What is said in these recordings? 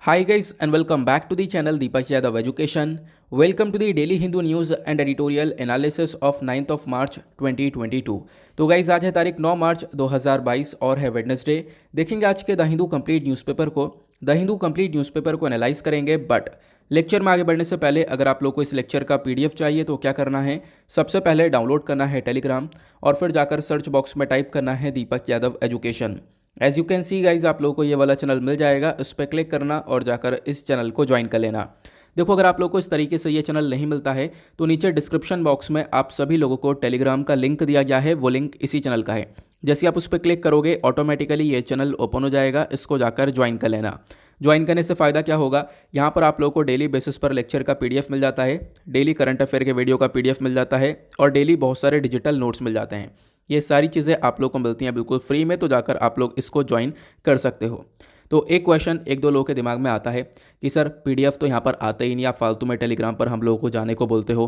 Hi guys and welcome back to the channel Deepak Yadav Education. Welcome to the daily Hindu news and editorial analysis of 9th of March 2022. तो guys आज है तारीख 9 मार्च 2022 और है Wednesday. देखेंगे आज के द हिंदू कंप्लीट न्यूज़पेपर को। द हिंदू कंप्लीट न्यूज़पेपर को एनालाइज करेंगे, बट लेक्चर में आगे बढ़ने से पहले अगर आप लोग को इस लेक्चर का पीडीएफ चाहिए तो क्या करना है, सबसे पहले डाउनलोड करना है टेलीग्राम और फिर जाकर सर्च बॉक्स में टाइप करना है Deepak Yadav education. As you can see guys आप लोगों को ये वाला चैनल मिल जाएगा, उस पर क्लिक करना और जाकर इस चैनल को ज्वाइन कर लेना। देखो, अगर आप लोगों को इस तरीके से ये चैनल नहीं मिलता है तो नीचे डिस्क्रिप्शन बॉक्स में आप सभी लोगों को टेलीग्राम का लिंक दिया गया है, वो लिंक इसी चैनल का है। जैसे आप उस पर क्लिक करोगे ऑटोमेटिकली ये चैनल ओपन हो जाएगा, इसको जाकर ज्वाइन कर लेना। ज्वाइन करने से फ़ायदा क्या होगा, यहाँ पर आप लोगों को डेली बेसिस पर लेक्चर का पीडीएफ मिल जाता है, डेली करंट अफेयर के वीडियो का पीडीएफ मिल जाता है और डेली बहुत सारे डिजिटल नोट्स मिल जाते हैं। ये सारी चीज़ें आप लोग को मिलती हैं बिल्कुल फ्री में, तो जाकर आप लोग इसको ज्वाइन कर सकते हो। तो एक क्वेश्चन एक दो लोगों के दिमाग में आता है कि सर पीडीएफ तो यहाँ पर आता ही नहीं, आप फालतू में टेलीग्राम पर हम लोगों को जाने को बोलते हो।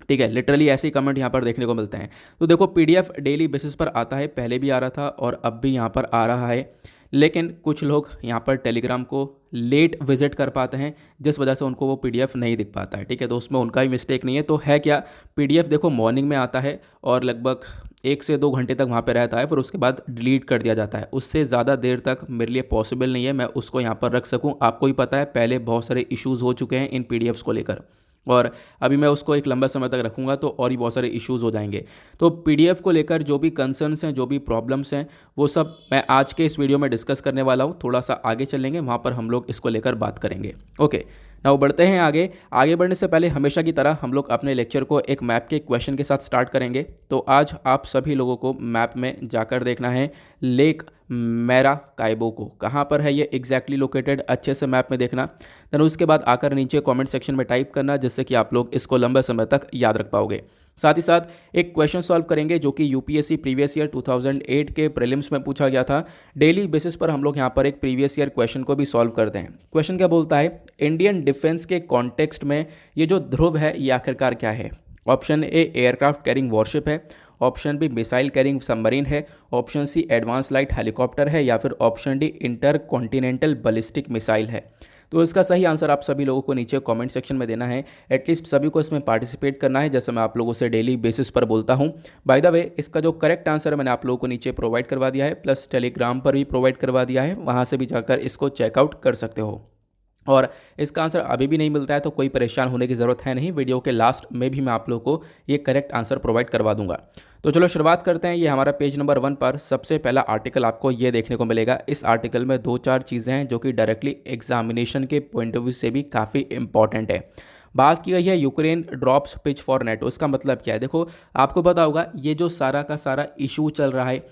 ठीक है, लिटरली ऐसे ही कमेंट यहाँ पर देखने को मिलते हैं। तो देखो, पीडीएफ डेली बेसिस पर आता है, पहले भी आ रहा था और अब भी यहाँ पर आ रहा है, लेकिन कुछ लोग यहाँ पर टेलीग्राम को लेट विजिट कर पाते हैं, जिस वजह से उनको वो पीडीएफ नहीं दिख पाता है। ठीक है, तो उसमें उनका भी मिस्टेक नहीं है। तो है क्या, पीडीएफ देखो मॉर्निंग में आता है और लगभग 1 से 2 घंटे तक वहाँ पे रहता है, फिर उसके बाद डिलीट कर दिया जाता है। उससे ज़्यादा देर तक मेरे लिए पॉसिबल नहीं है मैं उसको यहाँ पर रख सकूँ। आपको ही पता है पहले बहुत सारे इश्यूज़ हो चुके हैं इन पीडीएफ्स को लेकर, और अभी मैं उसको एक लंबा समय तक रखूँगा तो और ही बहुत सारे इश्यूज़ हो जाएंगे। तो पीडीएफ को लेकर जो भी कंसर्न्स हैं, जो भी प्रॉब्लम्स हैं, वो सब मैं आज के इस वीडियो में डिस्कस करने वाला हूँ। थोड़ा सा आगे चलेंगे, वहाँ पर हम लोग इसको लेकर बात करेंगे। ओके, नाउ बढ़ते हैं आगे। आगे बढ़ने से पहले हमेशा की तरह हम लोग अपने लेक्चर को एक मैप के क्वेश्चन के साथ स्टार्ट करेंगे। तो आज आप सभी लोगों को मैप में जाकर देखना है लेक मेरा कायबो को, कहाँ पर है ये एग्जैक्टली लोकेटेड, अच्छे से मैप में देखना। देन उसके बाद आकर नीचे कमेंट सेक्शन में टाइप करना, जिससे कि आप लोग इसको लंबे समय तक याद रख पाओगे। साथ ही साथ एक क्वेश्चन सॉल्व करेंगे जो कि यूपीएससी प्रीवियस ईयर 2008 के प्रीलिम्स में पूछा गया था। डेली बेसिस पर हम लोग यहाँ पर एक प्रीवियस ईयर क्वेश्चन को भी सॉल्व करते हैं। क्वेश्चन क्या बोलता है, इंडियन डिफेंस के कॉन्टेक्स्ट में ये जो ध्रुव है ये आखिरकार क्या है। Option A aircraft carrying warship है, option B missile carrying submarine है, option C advance light helicopter है, या फिर option D intercontinental ballistic missile है। तो इसका सही आंसर आप सभी लोगों को नीचे कमेंट सेक्शन में देना है। एटलीस्ट सभी को इसमें पार्टिसिपेट करना है, जैसे मैं आप लोगों से डेली बेसिस पर बोलता हूं। बाय द वे, इसका जो करेक्ट आंसर है मैंने आप लोगों को नीचे प्रोवाइड करवा दिया है, प्लस टेलीग्राम पर भी प्रोवाइड करवा दिया है, वहां से भी जाकर इसको चेकआउट कर सकते हो। और इसका आंसर अभी भी नहीं मिलता है तो कोई परेशान होने की ज़रूरत है नहीं, वीडियो के लास्ट में भी मैं आप लोगों को ये करेक्ट आंसर प्रोवाइड करवा दूंगा। तो चलो शुरुआत करते हैं। ये हमारा पेज नंबर 1 पर सबसे पहला आर्टिकल आपको ये देखने को मिलेगा। इस आर्टिकल में 2-4 चीज़ें हैं जो कि डायरेक्टली एग्जामिनेशन के पॉइंट ऑफ व्यू से भी काफ़ी इंपॉर्टेंट है। बात की गई है Ukraine drops pitch for NATO. इसका मतलब क्या है, देखो आपको पता होगा ये जो सारा का सारा इशू चल रहा है,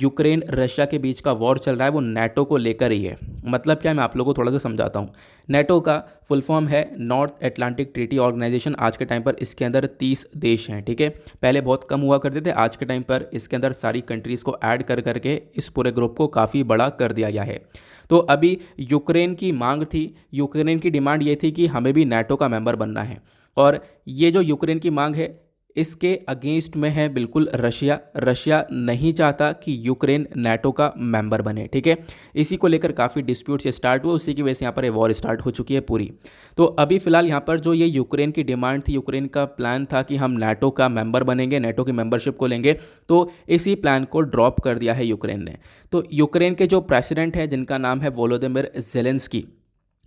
यूक्रेन रशिया के बीच का वॉर चल रहा है, वो नेटो को लेकर ही है। मतलब क्या है, मैं आप लोगों को थोड़ा सा समझाता हूँ। नेटो का फुल फॉर्म है नॉर्थ एटलांटिक ट्रीटी ऑर्गेनाइजेशन। आज के टाइम पर इसके अंदर 30 देश हैं। ठीक है, पहले बहुत कम हुआ करते थे, आज के टाइम पर इसके अंदर सारी कंट्रीज़ को ऐड कर करके इस पूरे ग्रुप को काफ़ी बड़ा कर दिया गया है। तो अभी यूक्रेन की मांग थी, यूक्रेन की डिमांड ये थी कि हमें भी नेटो का मेंबर बनना है, और ये जो यूक्रेन की मांग है इसके अगेंस्ट में है बिल्कुल रशिया। रशिया नहीं चाहता कि यूक्रेन नेटो का मेंबर बने। ठीक है, इसी को लेकर काफ़ी डिस्प्यूट्स स्टार्ट हुए, उसी की वजह से यहाँ पर ये वॉर स्टार्ट हो चुकी है पूरी। तो अभी फिलहाल यहाँ पर जो ये यूक्रेन की डिमांड थी, यूक्रेन का प्लान था कि हम नेटो का मेंबर बनेंगे, नेटो की मेंबरशिप को लेंगे, तो इसी प्लान को ड्रॉप कर दिया है यूक्रेन ने। तो यूक्रेन के जो प्रेसिडेंट हैं, जिनका नाम है वोलोदिमिर जेलेंस्की,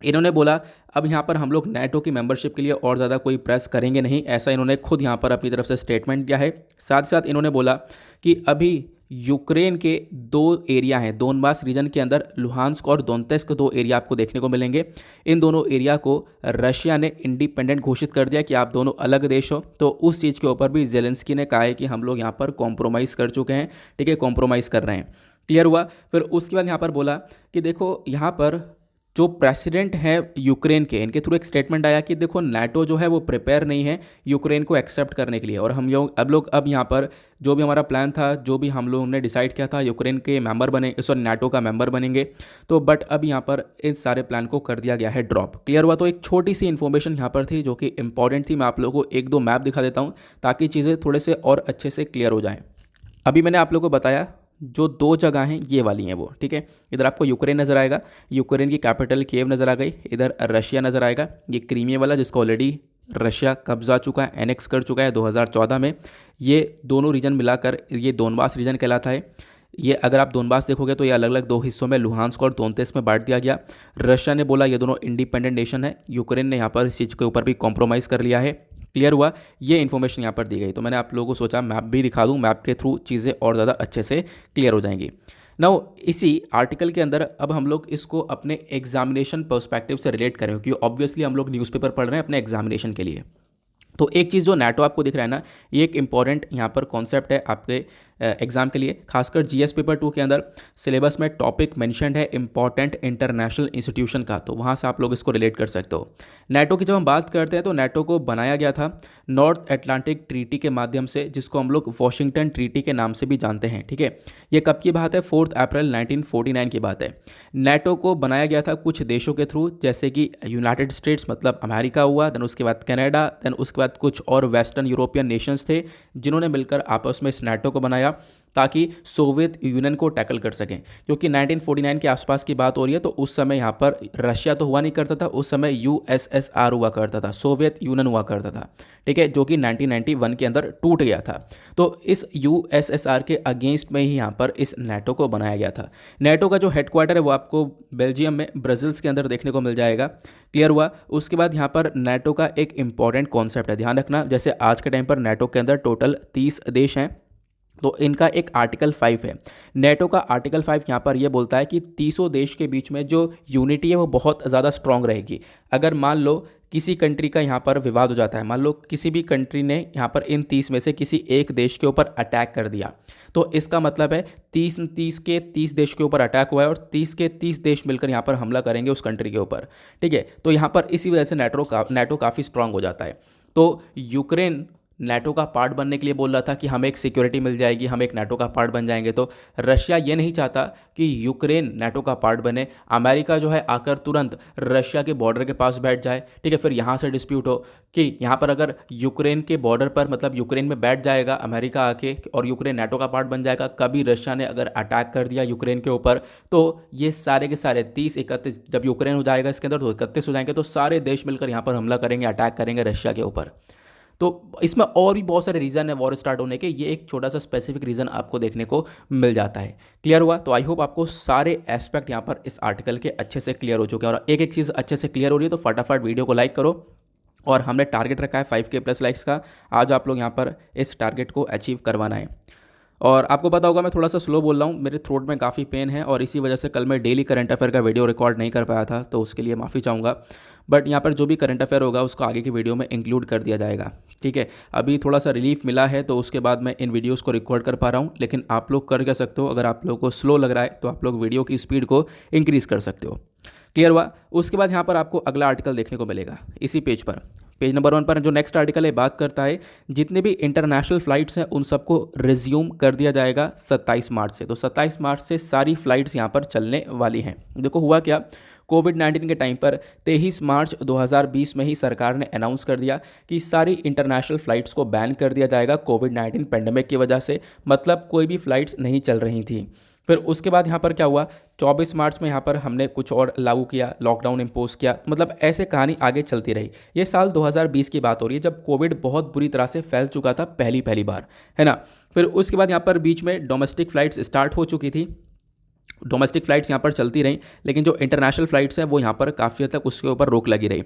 इन्होंने बोला अब यहाँ पर हम लोग नेटो की मेंबरशिप के लिए और ज़्यादा कोई प्रेस करेंगे नहीं, ऐसा इन्होंने खुद यहाँ पर अपनी तरफ से स्टेटमेंट दिया है। साथ ही साथ इन्होंने बोला कि अभी यूक्रेन के 2 एरिया हैं, दोनबास रीजन के अंदर लुहांस्क और दोनेत्स्क 2 एरिया आपको देखने को मिलेंगे। इन दोनों एरिया को रशिया ने इंडिपेंडेंट घोषित कर दिया कि आप दोनों अलग देश हो। तो उस चीज़ के ऊपर भी जेलेंस्की ने कहा है कि हम लोग यहाँ पर कॉम्प्रोमाइज़ कर चुके हैं। ठीक है, कॉम्प्रोमाइज़ कर रहे हैं, क्लियर हुआ। फिर उसके बाद यहाँ पर बोला कि देखो यहाँ पर जो प्रेसिडेंट हैं यूक्रेन के, इनके थ्रू एक स्टेटमेंट आया कि देखो नेटो जो है वो प्रिपेयर नहीं है यूक्रेन को एक्सेप्ट करने के लिए, और हम लोग अब यहाँ पर जो भी हमारा प्लान था, जो भी हम लोगों ने डिसाइड किया था, यूक्रेन के मेंबर बने, सॉरी नेटो का मेंबर बनेंगे। तो बट अब यहाँ पर इस सारे प्लान को कर दिया गया है ड्रॉप, क्लियर हुआ। तो एक छोटी सी इन्फॉर्मेशन यहाँ पर थी जो कि इंपॉर्टेंट थी। मैं आप लोगों को 1-2 मैप दिखा देता हूँ ताकि चीज़ें थोड़े से और अच्छे से क्लियर हो जाएँ। अभी मैंने आप लोगों को बताया जो 2 जगह हैं ये वाली हैं वो, ठीक है। इधर आपको यूक्रेन नज़र आएगा, यूक्रेन की कैपिटल कीव नज़र आ गई, इधर रशिया नज़र आएगा, ये क्रीमिया वाला जिसको ऑलरेडी रशिया कब्जा चुका है, एनेक्स कर चुका है 2014 में। ये दोनों रीजन मिलाकर ये दोनबास रीजन कहलाता है। ये अगर आप दोनबास देखोगे तो ये अलग अलग 2 हिस्सों में लुहांस्क और दोनेत्स्क में बांट दिया गया। रशिया ने बोला ये दोनों इंडिपेंडेंट नेशन है, यूक्रेन ने यहाँ पर इस चीज़ के ऊपर भी कॉम्प्रोमाइज़ कर लिया है। क्लियर हुआ, ये इन्फॉर्मेशन यहाँ पर दी गई। तो मैंने आप लोगों को सोचा मैप भी दिखा दूँ, मैप के थ्रू चीज़ें और ज़्यादा अच्छे से क्लियर हो जाएंगी। नाउ इसी आर्टिकल के अंदर अब हम लोग इसको अपने एग्जामिनेशन पर्सपेक्टिव से रिलेट करें, क्योंकि ऑब्वियसली हम लोग न्यूज़पेपर पढ़ रहे हैं अपने एग्जामिनेशन के लिए। तो एक चीज़ जो नाटो आपको दिख रहा है ना, ये एक इंपॉर्टेंट यहाँ पर कॉन्सेप्ट है आपके एग्जाम के लिए, खासकर जीएस पेपर 2 के अंदर सिलेबस में टॉपिक मेंशन्ड है इंपॉर्टेंट इंटरनेशनल इंस्टीट्यूशन का, तो वहाँ से आप लोग इसको रिलेट कर सकते हो। नाटो की जब हम बात करते हैं तो नाटो को बनाया गया था नॉर्थ अटलांटिक ट्रीटी के माध्यम से, जिसको हम लोग वॉशिंगटन ट्रीटी के नाम से भी जानते हैं, ठीक है। ये कब की बात है? 4 अप्रैल 1949 की बात है। नाटो को बनाया गया था कुछ देशों के थ्रू, जैसे कि यूनाइटेड स्टेट्स मतलब अमेरिका हुआ, देन उसके बाद कनाडा, देन उसके बाद कुछ और वेस्टर्न यूरोपियन नेशंस थे जिन्होंने मिलकर आपस में इस नाटो को बनाया ताकि सोवियत यूनियन को टैकल कर सकें। क्योंकि 1949 के आसपास की बात हो रही है, तो उस समय यहाँ पर रशिया तो हुआ नहीं करता था, उस समय यूएसएसआर हुआ करता था, सोवियत यूनियन हुआ करता था, ठीक है, जो कि 1991 के अंदर टूट गया था। तो इस यूएसएसआर के अगेंस्ट में ही यहाँ पर इस नाटो को बनाया गया था। नाटो का जो हेडक्वार्टर है वो आपको बेल्जियम में ब्राज़ील्स के अंदर देखने को मिल जाएगा। क्लियर हुआ। उसके बाद यहाँ पर नाटो का एक इंपॉर्टेंट कॉन्सेप्ट है, ध्यान रखना, जैसे आज के टाइम पर नाटो के अंदर टोटल 30 देश हैं, तो इनका एक आर्टिकल 5 है। नेटो का आर्टिकल 5 यहाँ पर यह बोलता है कि 30 देश के बीच में जो यूनिटी है वो बहुत ज़्यादा स्ट्रांग रहेगी। अगर मान लो किसी कंट्री का यहाँ पर विवाद हो जाता है, मान लो किसी भी कंट्री ने यहाँ पर इन 30 में से किसी एक देश के ऊपर अटैक कर दिया, तो इसका मतलब है 30 के 30 देश के ऊपर अटैक हुआ है और 30 के 30 देश मिलकर यहाँ पर हमला करेंगे उस कंट्री के ऊपर, ठीक है। तो यहाँ पर इसी वजह से नाटो काफ़ी स्ट्रांग हो जाता है। तो यूक्रेन नाटो का पार्ट बनने के लिए बोल रहा था कि हमें एक सिक्योरिटी मिल जाएगी, हम एक नाटो का पार्ट बन जाएंगे। तो रशिया ये नहीं चाहता कि यूक्रेन नाटो का पार्ट बने। अमेरिका जो है आकर तुरंत रशिया के बॉर्डर के पास बैठ जाए, ठीक है, फिर यहाँ से डिस्प्यूट हो कि यहाँ पर अगर यूक्रेन के बॉर्डर पर मतलब यूक्रेन में बैठ जाएगा अमेरिका आके और यूक्रेन नाटो का पार्ट बन जाएगा, कभी रशिया ने अगर अटैक कर दिया यूक्रेन के ऊपर, तो ये सारे के सारे 30-31 जब यूक्रेन हो जाएगा इसके अंदर तो 31 हो जाएंगे, तो सारे देश मिलकर यहाँ पर हमला करेंगे, अटैक करेंगे रशिया के ऊपर। तो इसमें और भी बहुत सारे रीज़न है वॉर स्टार्ट होने के, ये एक छोटा सा स्पेसिफिक रीज़न आपको देखने को मिल जाता है। क्लियर हुआ। तो आई होप आपको सारे एस्पेक्ट यहाँ पर इस आर्टिकल के अच्छे से क्लियर हो चुके हैं, और एक एक चीज़ अच्छे से क्लियर हो रही है तो फटाफट वीडियो को लाइक करो। और हमने टारगेट रखा है 5K प्लस लाइक्स का, आज आप लोग यहाँ पर इस टारगेट को अचीव करवाना है। और आपको पता होगा मैं थोड़ा सा स्लो बोल रहा हूँ, मेरे थ्रोट में काफ़ी पेन है और इसी वजह से कल मैं डेली करंट अफेयर का वीडियो रिकॉर्ड नहीं कर पाया था, तो उसके लिए माफ़ी चाहूँगा। बट यहाँ पर जो भी करंट अफेयर होगा उसको आगे की वीडियो में इंक्लूड कर दिया जाएगा, ठीक है। अभी थोड़ा सा रिलीफ मिला है तो उसके बाद मैं इन वीडियोज़ को रिकॉर्ड कर पा रहा हूँ, लेकिन आप लोग कर क्या सकते हो, अगर आप लोगों को स्लो लग रहा है तो आप लोग वीडियो की स्पीड को इंक्रीज़ कर सकते हो। क्लियर हुआ। उसके बाद यहाँ पर आपको अगला आर्टिकल देखने को मिलेगा इसी पेज पर, पेज नंबर 1 पर जो नेक्स्ट आर्टिकल है बात करता है जितने भी इंटरनेशनल फ़्लाइट्स हैं उन सबको रिज्यूम कर दिया जाएगा 27 मार्च से। तो 27 मार्च से सारी फ़्लाइट्स यहाँ पर चलने वाली हैं। देखो हुआ क्या, कोविड-19 के टाइम पर 23 मार्च 2020 में ही सरकार ने अनाउंस कर दिया कि सारी इंटरनेशनल फ़्लाइट्स को बैन कर दिया जाएगा कोविड-19 पेंडेमिक की वजह से, मतलब कोई भी फ़्लाइट्स नहीं चल रही थी। फिर उसके बाद यहाँ पर क्या हुआ, 24 मार्च में यहाँ पर हमने कुछ और लागू किया, लॉकडाउन इम्पोज किया, मतलब ऐसे कहानी आगे चलती रही। ये साल 2020 की बात हो रही है जब कोविड बहुत बुरी तरह से फैल चुका था पहली बार, है ना। फिर उसके बाद यहाँ पर बीच में डोमेस्टिक फ़्लाइट्स स्टार्ट हो चुकी थी, डोमेस्टिक फ़्लाइट्स यहाँ पर चलती रहीं, लेकिन जो इंटरनेशनल फ़्लाइट्स हैं वो यहाँ पर काफ़ी हद तक उसके ऊपर रोक लगी रही।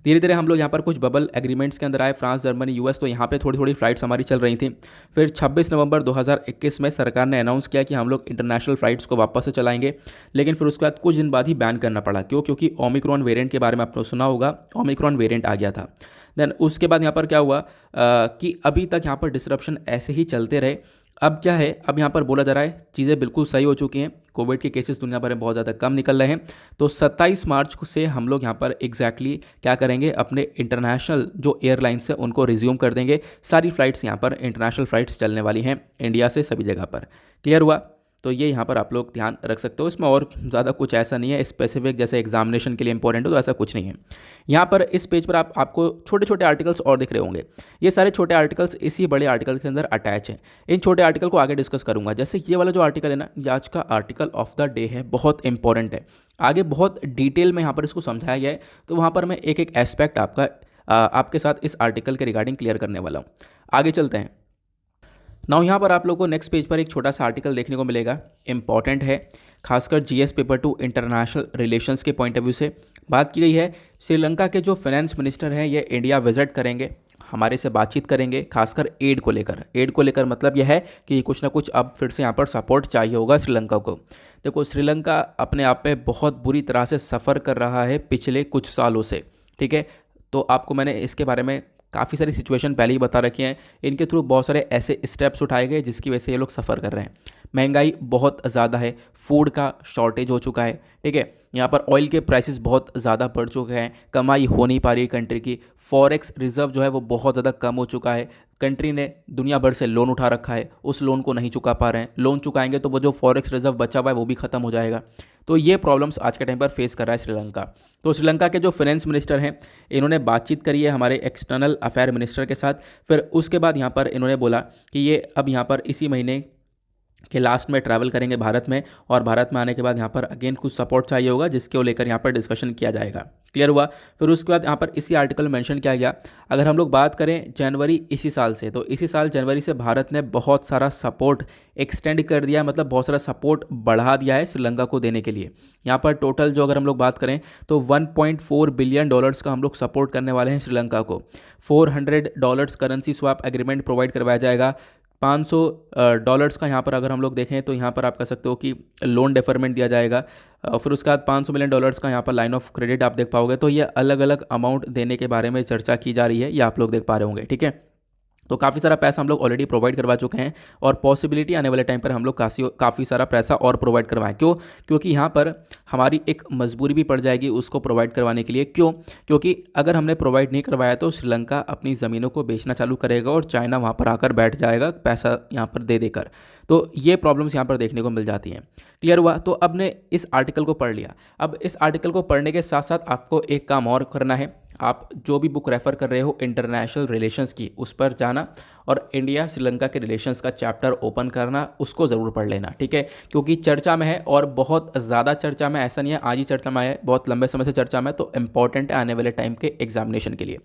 धीरे धीरे हम लोग यहाँ पर कुछ बबल एग्रीमेंट्स के अंदर आए, फ्रांस, जर्मनी, यूएस, तो यहाँ पे थोड़ी थोड़ी फ्लाइट्स हमारी चल रही थी। फिर 26 नवंबर 2021 में सरकार ने अनाउंस किया कि हम लोग इंटरनेशनल फ्लाइट्स को वापस से चलाएंगे, लेकिन फिर उसके बाद कुछ दिन बाद ही बैन करना पड़ा। क्यों? क्योंकि ओमिक्रॉन वेरिएंट के बारे में आपने सुना होगा, ओमिक्रॉन वेरिएंट आ गया था। देन उसके बाद यहाँ पर क्या हुआ कि अभी तक यहाँ पर डिसरप्शन ऐसे ही चलते रहे। अब क्या है, अब यहाँ पर बोला जा रहा है चीज़ें बिल्कुल सही हो चुकी हैं, कोविड के केसेस दुनिया भर में बहुत ज़्यादा कम निकल रहे हैं। तो 27 मार्च से हम लोग यहाँ पर एग्जैक्टली क्या करेंगे, अपने इंटरनेशनल जो एयरलाइंस है उनको रिज्यूम कर देंगे। सारी फ्लाइट्स यहाँ पर इंटरनेशनल फ्लाइट्स चलने वाली हैं इंडिया से सभी जगह पर। क्लियर हुआ। तो ये यहाँ पर आप लोग ध्यान रख सकते हो। इसमें और ज़्यादा कुछ ऐसा नहीं है स्पेसिफिक, जैसे एग्जामिनेशन के लिए इंपॉर्टेंट हो तो ऐसा कुछ नहीं है। यहाँ पर इस पेज पर आपको छोटे छोटे आर्टिकल्स और दिख रहे होंगे। ये सारे छोटे आर्टिकल्स इसी बड़े आर्टिकल के अंदर अटैच हैं। इन छोटे आर्टिकल को आगे डिस्कस करूंगा। जैसे ये वाला जो आर्टिकल है ना, ये आज का आर्टिकल ऑफ द डे है, बहुत इंपॉर्टेंट है। आगे बहुत डिटेल में यहाँ पर इसको समझाया गया है, तो वहाँ पर मैं एक एक एस्पेक्ट आपके साथ इस आर्टिकल के रिगार्डिंग क्लियर करने वाला हूँ। आगे चलते हैं। नाउ यहाँ पर आप लोगों को नेक्स्ट पेज पर एक छोटा सा आर्टिकल देखने को मिलेगा, इंपॉर्टेंट है, खासकर जीएस पेपर 2 इंटरनेशनल रिलेशंस के पॉइंट ऑफ व्यू से बात की गई है। श्रीलंका के जो फाइनेंस मिनिस्टर हैं ये इंडिया विजिट करेंगे, हमारे से बातचीत करेंगे, खासकर एड को लेकर। एड को लेकर मतलब यह है कि कुछ ना कुछ अब फिर से यहाँ पर सपोर्ट चाहिए होगा श्रीलंका को। देखो, श्रीलंका अपने आप में बहुत बुरी तरह से सफ़र कर रहा है पिछले कुछ सालों से, ठीक है। तो आपको मैंने इसके बारे में काफ़ी सारी सिचुएशन पहले ही बता रखी हैं। इनके थ्रू बहुत सारे ऐसे स्टेप्स उठाए गए जिसकी वजह से ये लोग सफ़र कर रहे हैं। महंगाई बहुत ज़्यादा है, फूड का शॉर्टेज हो चुका है, ठीक है। यहाँ पर ऑयल के प्राइसेस बहुत ज़्यादा बढ़ चुके हैं, कमाई हो नहीं पा रही है कंट्री की। फॉरेक्स रिजर्व जो है वो बहुत ज़्यादा कम हो चुका है। कंट्री ने दुनिया भर से लोन उठा रखा है, उस लोन को नहीं चुका पा रहे हैं। लोन चुकाएंगे तो वो जो फॉरेक्स रिजर्व बचा हुआ है वो भी ख़त्म हो जाएगा। तो ये प्रॉब्लम्स आज के टाइम पर फेस कर रहा है श्रीलंका। तो श्रीलंका के जो फाइनेंस मिनिस्टर हैं इन्होंने बातचीत करी है हमारे एक्सटर्नल अफेयर मिनिस्टर के साथ। फिर उसके बाद यहाँ पर इन्होंने बोला कि ये अब यहाँ पर इसी महीने के लास्ट में ट्रैवल करेंगे भारत में, और भारत में आने के बाद यहाँ पर अगेन कुछ सपोर्ट चाहिए होगा जिसको लेकर यहाँ पर डिस्कशन किया जाएगा। क्लियर हुआ। फिर उसके बाद यहाँ पर इसी आर्टिकल में मेंशन किया गया, अगर हम लोग बात करें जनवरी इसी साल से, तो इसी साल जनवरी से भारत ने बहुत सारा सपोर्ट एक्सटेंड कर दिया, मतलब बहुत सारा सपोर्ट बढ़ा दिया है श्रीलंका को देने के लिए। यहाँ पर टोटल जो अगर हम लोग बात करें तो $1.4 बिलियन का हम लोग सपोर्ट करने वाले हैं श्रीलंका को। $400 करेंसी स्वैप एग्रीमेंट प्रोवाइड करवाया जाएगा। $500 का यहाँ पर अगर हम लोग देखें तो यहाँ पर आप कह सकते हो कि लोन डेफरमेंट दिया जाएगा। फिर उसके बाद $500 मिलियन का यहाँ पर लाइन ऑफ क्रेडिट आप देख पाओगे। तो ये अलग अलग अमाउंट देने के बारे में चर्चा की जा रही है, ये आप लोग देख पा रहे होंगे, ठीक है। तो काफ़ी सारा पैसा हम लोग ऑलरेडी प्रोवाइड करवा चुके हैं, और पॉसिबिलिटी आने वाले टाइम पर हम लोग काफ़ी सारा पैसा और प्रोवाइड करवाएं। क्यों? क्योंकि यहाँ पर हमारी एक मजबूरी भी पड़ जाएगी उसको प्रोवाइड करवाने के लिए। क्यों? क्योंकि अगर हमने प्रोवाइड नहीं करवाया तो श्रीलंका अपनी ज़मीनों को बेचना चालू करेगा और चाइना वहाँ पर आकर बैठ जाएगा पैसा यहाँ पर दे देकर। तो ये प्रॉब्लम्स यहाँ पर देखने को मिल जाती हैं। क्लियर हुआ। तो अब ने इस आर्टिकल को पढ़ लिया। अब इस आर्टिकल को पढ़ने के साथ साथ आपको एक काम और करना है, आप जो भी बुक रेफ़र कर रहे हो इंटरनेशनल रिलेशंस की, उस पर जाना और इंडिया श्रीलंका के रिलेशंस का चैप्टर ओपन करना, उसको ज़रूर पढ़ लेना, ठीक है। क्योंकि चर्चा में है और बहुत ज़्यादा चर्चा में, ऐसा नहीं है आज ही चर्चा में है, बहुत लंबे समय से चर्चा में, तो इंपॉर्टेंट है आने वाले टाइम के एग्जामिनेशन के लिए।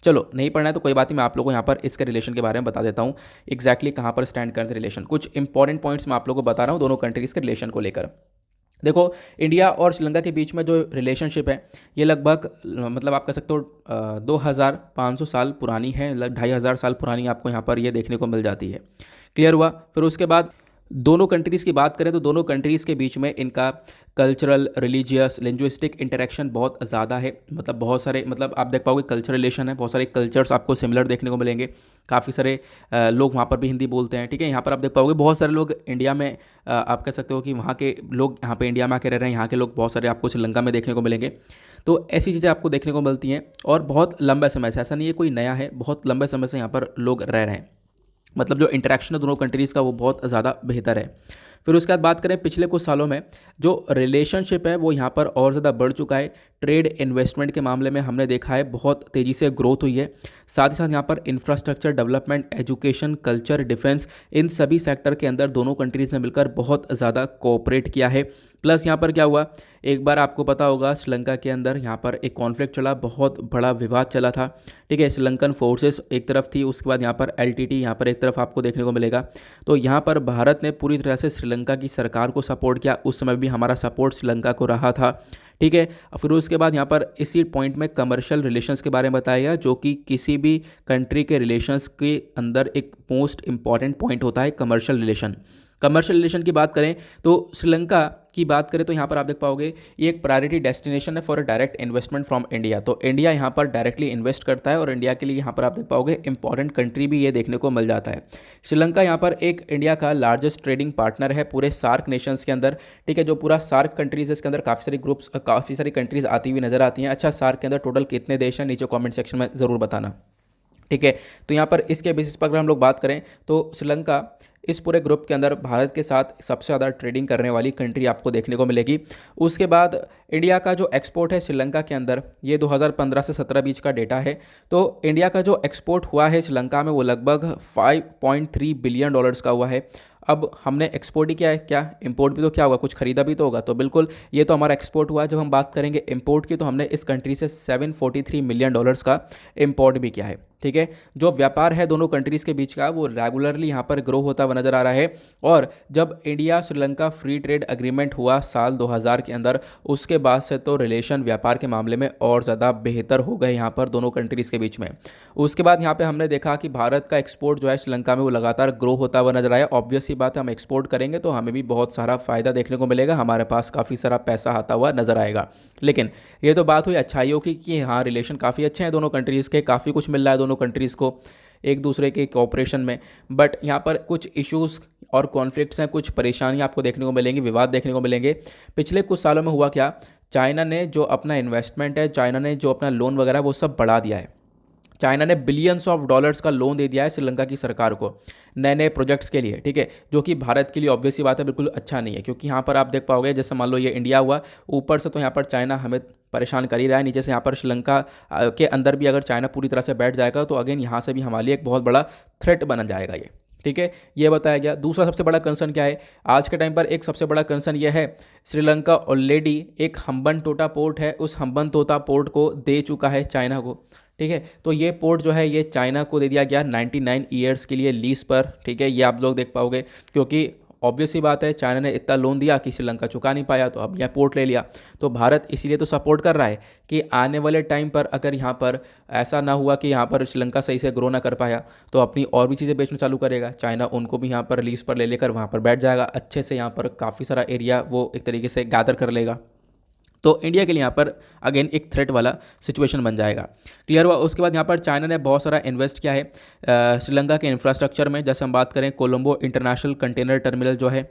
चलो, नहीं पढ़ना है तो कोई बात नहीं, मैं आप लोगों को यहाँ पर इसके रिलेशन के बारे में बता देता हूँ, एग्जैक्टली कहाँ पर स्टैंड करते रिलेशन। कुछ इंपॉर्टेंट पॉइंट्स मैं आप लोगों को बता रहा हूँ दोनों कंट्रीज़ के रिलेशन को लेकर। देखो, इंडिया और श्रीलंका के बीच में जो रिलेशनशिप है ये लगभग मतलब आप कह सकते हो 2500 साल पुरानी है, लगभग 2500 साल पुरानी आपको यहाँ पर ये देखने को मिल जाती है। क्लियर हुआ। फिर उसके बाद दोनों कंट्रीज़ की बात करें तो दोनों कंट्रीज़ के बीच में इनका कल्चरल, रिलीजियस, लिंग्विस्टिक इंटरेक्शन बहुत ज़्यादा है। मतलब बहुत सारे, मतलब आप देख पाओगे कल्चर रिलेशन है, बहुत सारे कल्चर्स आपको सिमिलर देखने को मिलेंगे। काफ़ी सारे लोग वहाँ पर भी हिंदी बोलते हैं, ठीक है। यहाँ पर आप देख पाओगे बहुत सारे लोग इंडिया में, आप कह सकते हो कि वहाँ के लोग यहाँ पे इंडिया में आके रह रहे हैं, यहाँ के लोग बहुत सारे आपको श्रीलंका में देखने को मिलेंगे। तो ऐसी चीज़ें आपको देखने को मिलती हैं, और बहुत लंबे समय से, ऐसा नहीं है कोई नया है, बहुत लंबे समय से यहाँ पर लोग रह रहे हैं। मतलब जो इंटरेक्शन है दोनों कंट्रीज़ का वो बहुत ज़्यादा बेहतर है। फिर उसके बाद बात करें पिछले कुछ सालों में जो रिलेशनशिप है वो यहाँ पर और ज़्यादा बढ़ चुका है। ट्रेड, इन्वेस्टमेंट के मामले में हमने देखा है बहुत तेज़ी से ग्रोथ हुई है। साथ ही साथ यहाँ पर infrastructure development, education, culture, defence, इन सभी सेक्टर के अंदर दोनों कंट्रीज़ ने मिलकर बहुत ज़्यादा कोऑपरेट किया है। प्लस यहाँ पर क्या हुआ, एक बार आपको पता होगा श्रीलंका के अंदर यहाँ पर एक कॉन्फ्लिक्ट चला, बहुत बड़ा विवाद चला था, ठीक है। श्रीलंकन फोर्सेस एक तरफ थी, उसके बाद यहाँ पर एलटीटी यहाँ पर एक तरफ आपको देखने को मिलेगा। तो यहाँ पर भारत ने पूरी तरह से श्रीलंका की सरकार को सपोर्ट किया, उस समय भी हमारा सपोर्ट श्रीलंका को रहा था, ठीक है। फिर उसके बाद यहाँ पर इसी पॉइंट में कमर्शियल रिलेशंस के बारे में बताया गया, जो कि किसी भी कंट्री के रिलेशंस के अंदर एक मोस्ट इंपॉर्टेंट पॉइंट होता है कमर्शियल रिलेशन। कमर्शियल रिलेशन की बात करें तो श्रीलंका की बात करें तो यहाँ पर आप देख पाओगे ये एक प्रायोरिटी डेस्टिनेशन है for direct investment from India. तो इंडिया यहाँ पर डायरेक्टली इन्वेस्ट करता है और इंडिया के लिए यहाँ पर आप देख पाओगे इंपॉर्टेंट कंट्री भी ये देखने को मिल जाता है। श्रीलंका यहाँ पर एक इंडिया का लार्जेस्ट ट्रेडिंग पार्टनर है पूरे सार्क नेशंस के अंदर, ठीक है। जो पूरा सार्क कंट्रीज है इसके अंदर काफ़ी सारी ग्रुप्स, काफ़ी सारी कंट्रीज आती हुई नजर आती हैं। अच्छा, सार्क के अंदर टोटल कितने देश हैं नीचे कॉमेंट सेक्शन में ज़रूर बताना, ठीक है। तो यहाँ पर इसके बेसिस पर अगर हम लोग बात करें तो श्रीलंका इस पूरे ग्रुप के अंदर भारत के साथ सबसे ज़्यादा ट्रेडिंग करने वाली कंट्री आपको देखने को मिलेगी। उसके बाद इंडिया का जो एक्सपोर्ट है श्रीलंका के अंदर, ये 2015 से 17 बीच का डेटा है। तो इंडिया का जो एक्सपोर्ट हुआ है श्रीलंका में वो लगभग 5.3 बिलियन डॉलर्स का हुआ है। अब हमने एक्सपोर्ट ही किया है, क्या इंपोर्ट भी तो क्या होगा, कुछ खरीदा भी तो होगा। तो बिल्कुल ये तो हमारा एक्सपोर्ट हुआ। जब हम बात करेंगे इंपोर्ट की, तो हमने इस कंट्री से 743 मिलियन डॉलर्स का इंपोर्ट भी किया है। ठीक है, जो व्यापार है दोनों कंट्रीज़ के बीच का वो रेगुलरली यहाँ पर ग्रो होता हुआ नज़र आ रहा है। और जब India Sri Lanka free trade agreement हुआ साल 2000 के अंदर, उसके बाद से तो रिलेशन व्यापार के मामले में और ज़्यादा बेहतर हो गए यहाँ पर दोनों कंट्रीज़ के बीच में। उसके बाद यहाँ पे हमने देखा कि भारत का एक्सपोर्ट जो है श्रीलंका में वो लगातार ग्रो होता हुआ नजर आया। ऑब्वियस सी बात है, हम एक्सपोर्ट करेंगे तो हमें भी बहुत सारा फ़ायदा देखने को मिलेगा, हमारे पास काफ़ी सारा पैसा आता हुआ नजर आएगा। लेकिन ये तो बात हुई अच्छाइयों की कि हाँ रिलेशन काफ़ी अच्छे हैं दोनों कंट्रीज़ के, काफ़ी कुछ मिल रहा है दोनों कंट्रीज़ को एक दूसरे के कोऑपरेशन में। बट यहाँ पर कुछ इश्यूज़ और कॉन्फ्लिक्ट्स हैं, कुछ परेशानियाँ आपको देखने को मिलेंगी, विवाद देखने को मिलेंगे। पिछले कुछ सालों में हुआ क्या, चाइना ने जो अपना इन्वेस्टमेंट है, चाइना ने जो अपना लोन वगैरह वो सब बढ़ा दिया है। चाइना ने बिलियंस ऑफ डॉलर्स का लोन दे दिया है श्रीलंका की सरकार को नए नए प्रोजेक्ट्स के लिए। ठीक है, जो कि भारत के लिए ऑब्वियस सी बात है बिल्कुल अच्छा नहीं है, क्योंकि यहाँ पर आप देख पाओगे जैसे मान लो ये इंडिया हुआ, ऊपर से तो यहाँ पर चाइना हमें परेशान कर ही रहा है, नीचे से यहाँ पर श्रीलंका के अंदर भी अगर चाइना पूरी तरह से बैठ जाएगा तो अगेन यहाँ से भी हमारे लिए एक बहुत बड़ा थ्रेट बन जाएगा ये। ठीक है, ये बताया गया। दूसरा सबसे बड़ा कंसर्न क्या है आज के टाइम पर, एक सबसे बड़ा कंसर्न ये है श्रीलंका ऑलरेडी एक हम्बनटोटा पोर्ट है, उस हम्बनटोटा पोर्ट को दे चुका है चाइना को। ठीक है, तो ये पोर्ट जो है ये चाइना को दे दिया गया 99 ईयर्स के लिए लीज पर। ठीक है, ये आप लोग देख पाओगे, क्योंकि ऑब्वियस सी बात है चाइना ने इतना लोन दिया कि श्रीलंका चुका नहीं पाया, तो अब यह पोर्ट ले लिया। तो भारत इसीलिए तो सपोर्ट कर रहा है कि आने वाले टाइम पर अगर यहाँ पर ऐसा ना हुआ कि यहाँ पर श्रीलंका सही से ग्रो ना कर पाया, तो अपनी और भी चीज़ें बेचना चालू करेगा चाइना, उनको भी यहाँ पर लीज पर ले लेकर वहाँ पर बैठ जाएगा अच्छे से, यहाँ पर काफ़ी सारा एरिया वो एक तरीके से गैदर कर लेगा। तो इंडिया के लिए यहाँ पर अगेन एक थ्रेट वाला सिचुएशन बन जाएगा। क्लियर हुआ। उसके बाद यहाँ पर चाइना ने बहुत सारा इन्वेस्ट किया है श्रीलंका के इंफ्रास्ट्रक्चर में। जैसे हम बात करें कोलंबो इंटरनेशनल कंटेनर टर्मिनल जो है,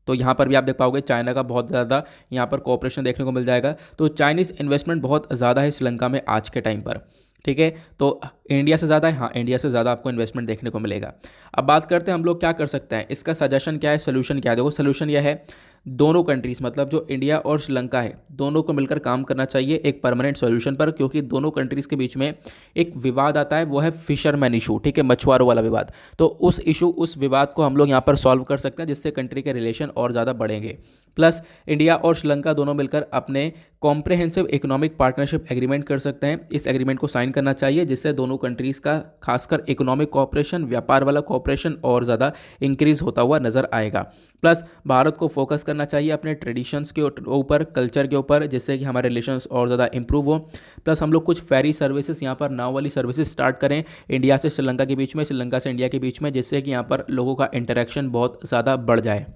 तो यहाँ पर भी आप देख पाओगे चाइना का बहुत ज़्यादा यहाँ पर कोऑपरेशन देखने को मिल जाएगा। तो चाइनीज़ इन्वेस्टमेंट बहुत ज़्यादा है श्रीलंका में आज के टाइम पर। ठीक है, तो इंडिया से ज़्यादा है, हाँ इंडिया से ज़्यादा आपको इन्वेस्टमेंट देखने को मिलेगा। अब बात करते हैं हम लोग क्या कर सकते हैं, इसका सजेशन क्या है, सोल्यूशन क्या है। देखो सोल्यूशन यह है दोनों कंट्रीज़ मतलब जो इंडिया और श्रीलंका है दोनों को मिलकर काम करना चाहिए एक परमानेंट सॉल्यूशन पर, क्योंकि दोनों कंट्रीज़ के बीच में एक विवाद आता है, वो है फिशरमैन इशू। ठीक है, मछुआरों वाला विवाद। तो उस विवाद को हम लोग यहाँ पर सॉल्व कर सकते हैं, जिससे कंट्री के रिलेशन और ज़्यादा बढ़ेंगे। प्लस इंडिया और श्रीलंका दोनों मिलकर अपने कॉम्प्रहेंसिव इकोनॉमिक पार्टनरशिप एग्रीमेंट कर सकते हैं। इस एग्रीमेंट को साइन करना चाहिए, जिससे दोनों कंट्रीज़ का खासकर इकोनॉमिक कोऑपरेशन, व्यापार वाला कोऑपरेशन और ज़्यादा इंक्रीज़ होता हुआ नज़र आएगा। प्लस भारत को फोकस करना चाहिए अपने ट्रेडिशंस के ऊपर, कल्चर के ऊपर, जिससे कि हमारे रिलेशंस और ज़्यादा इंप्रूव हो। प्लस हम लोग कुछ फेरी सर्विसेज यहाँ पर नाव वाली सर्विसेज स्टार्ट करें इंडिया से श्रीलंका के बीच में, श्रीलंका से इंडिया के बीच में, जिससे कि यहाँ पर लोगों का इंटरेक्शन बहुत ज़्यादा बढ़ जाए।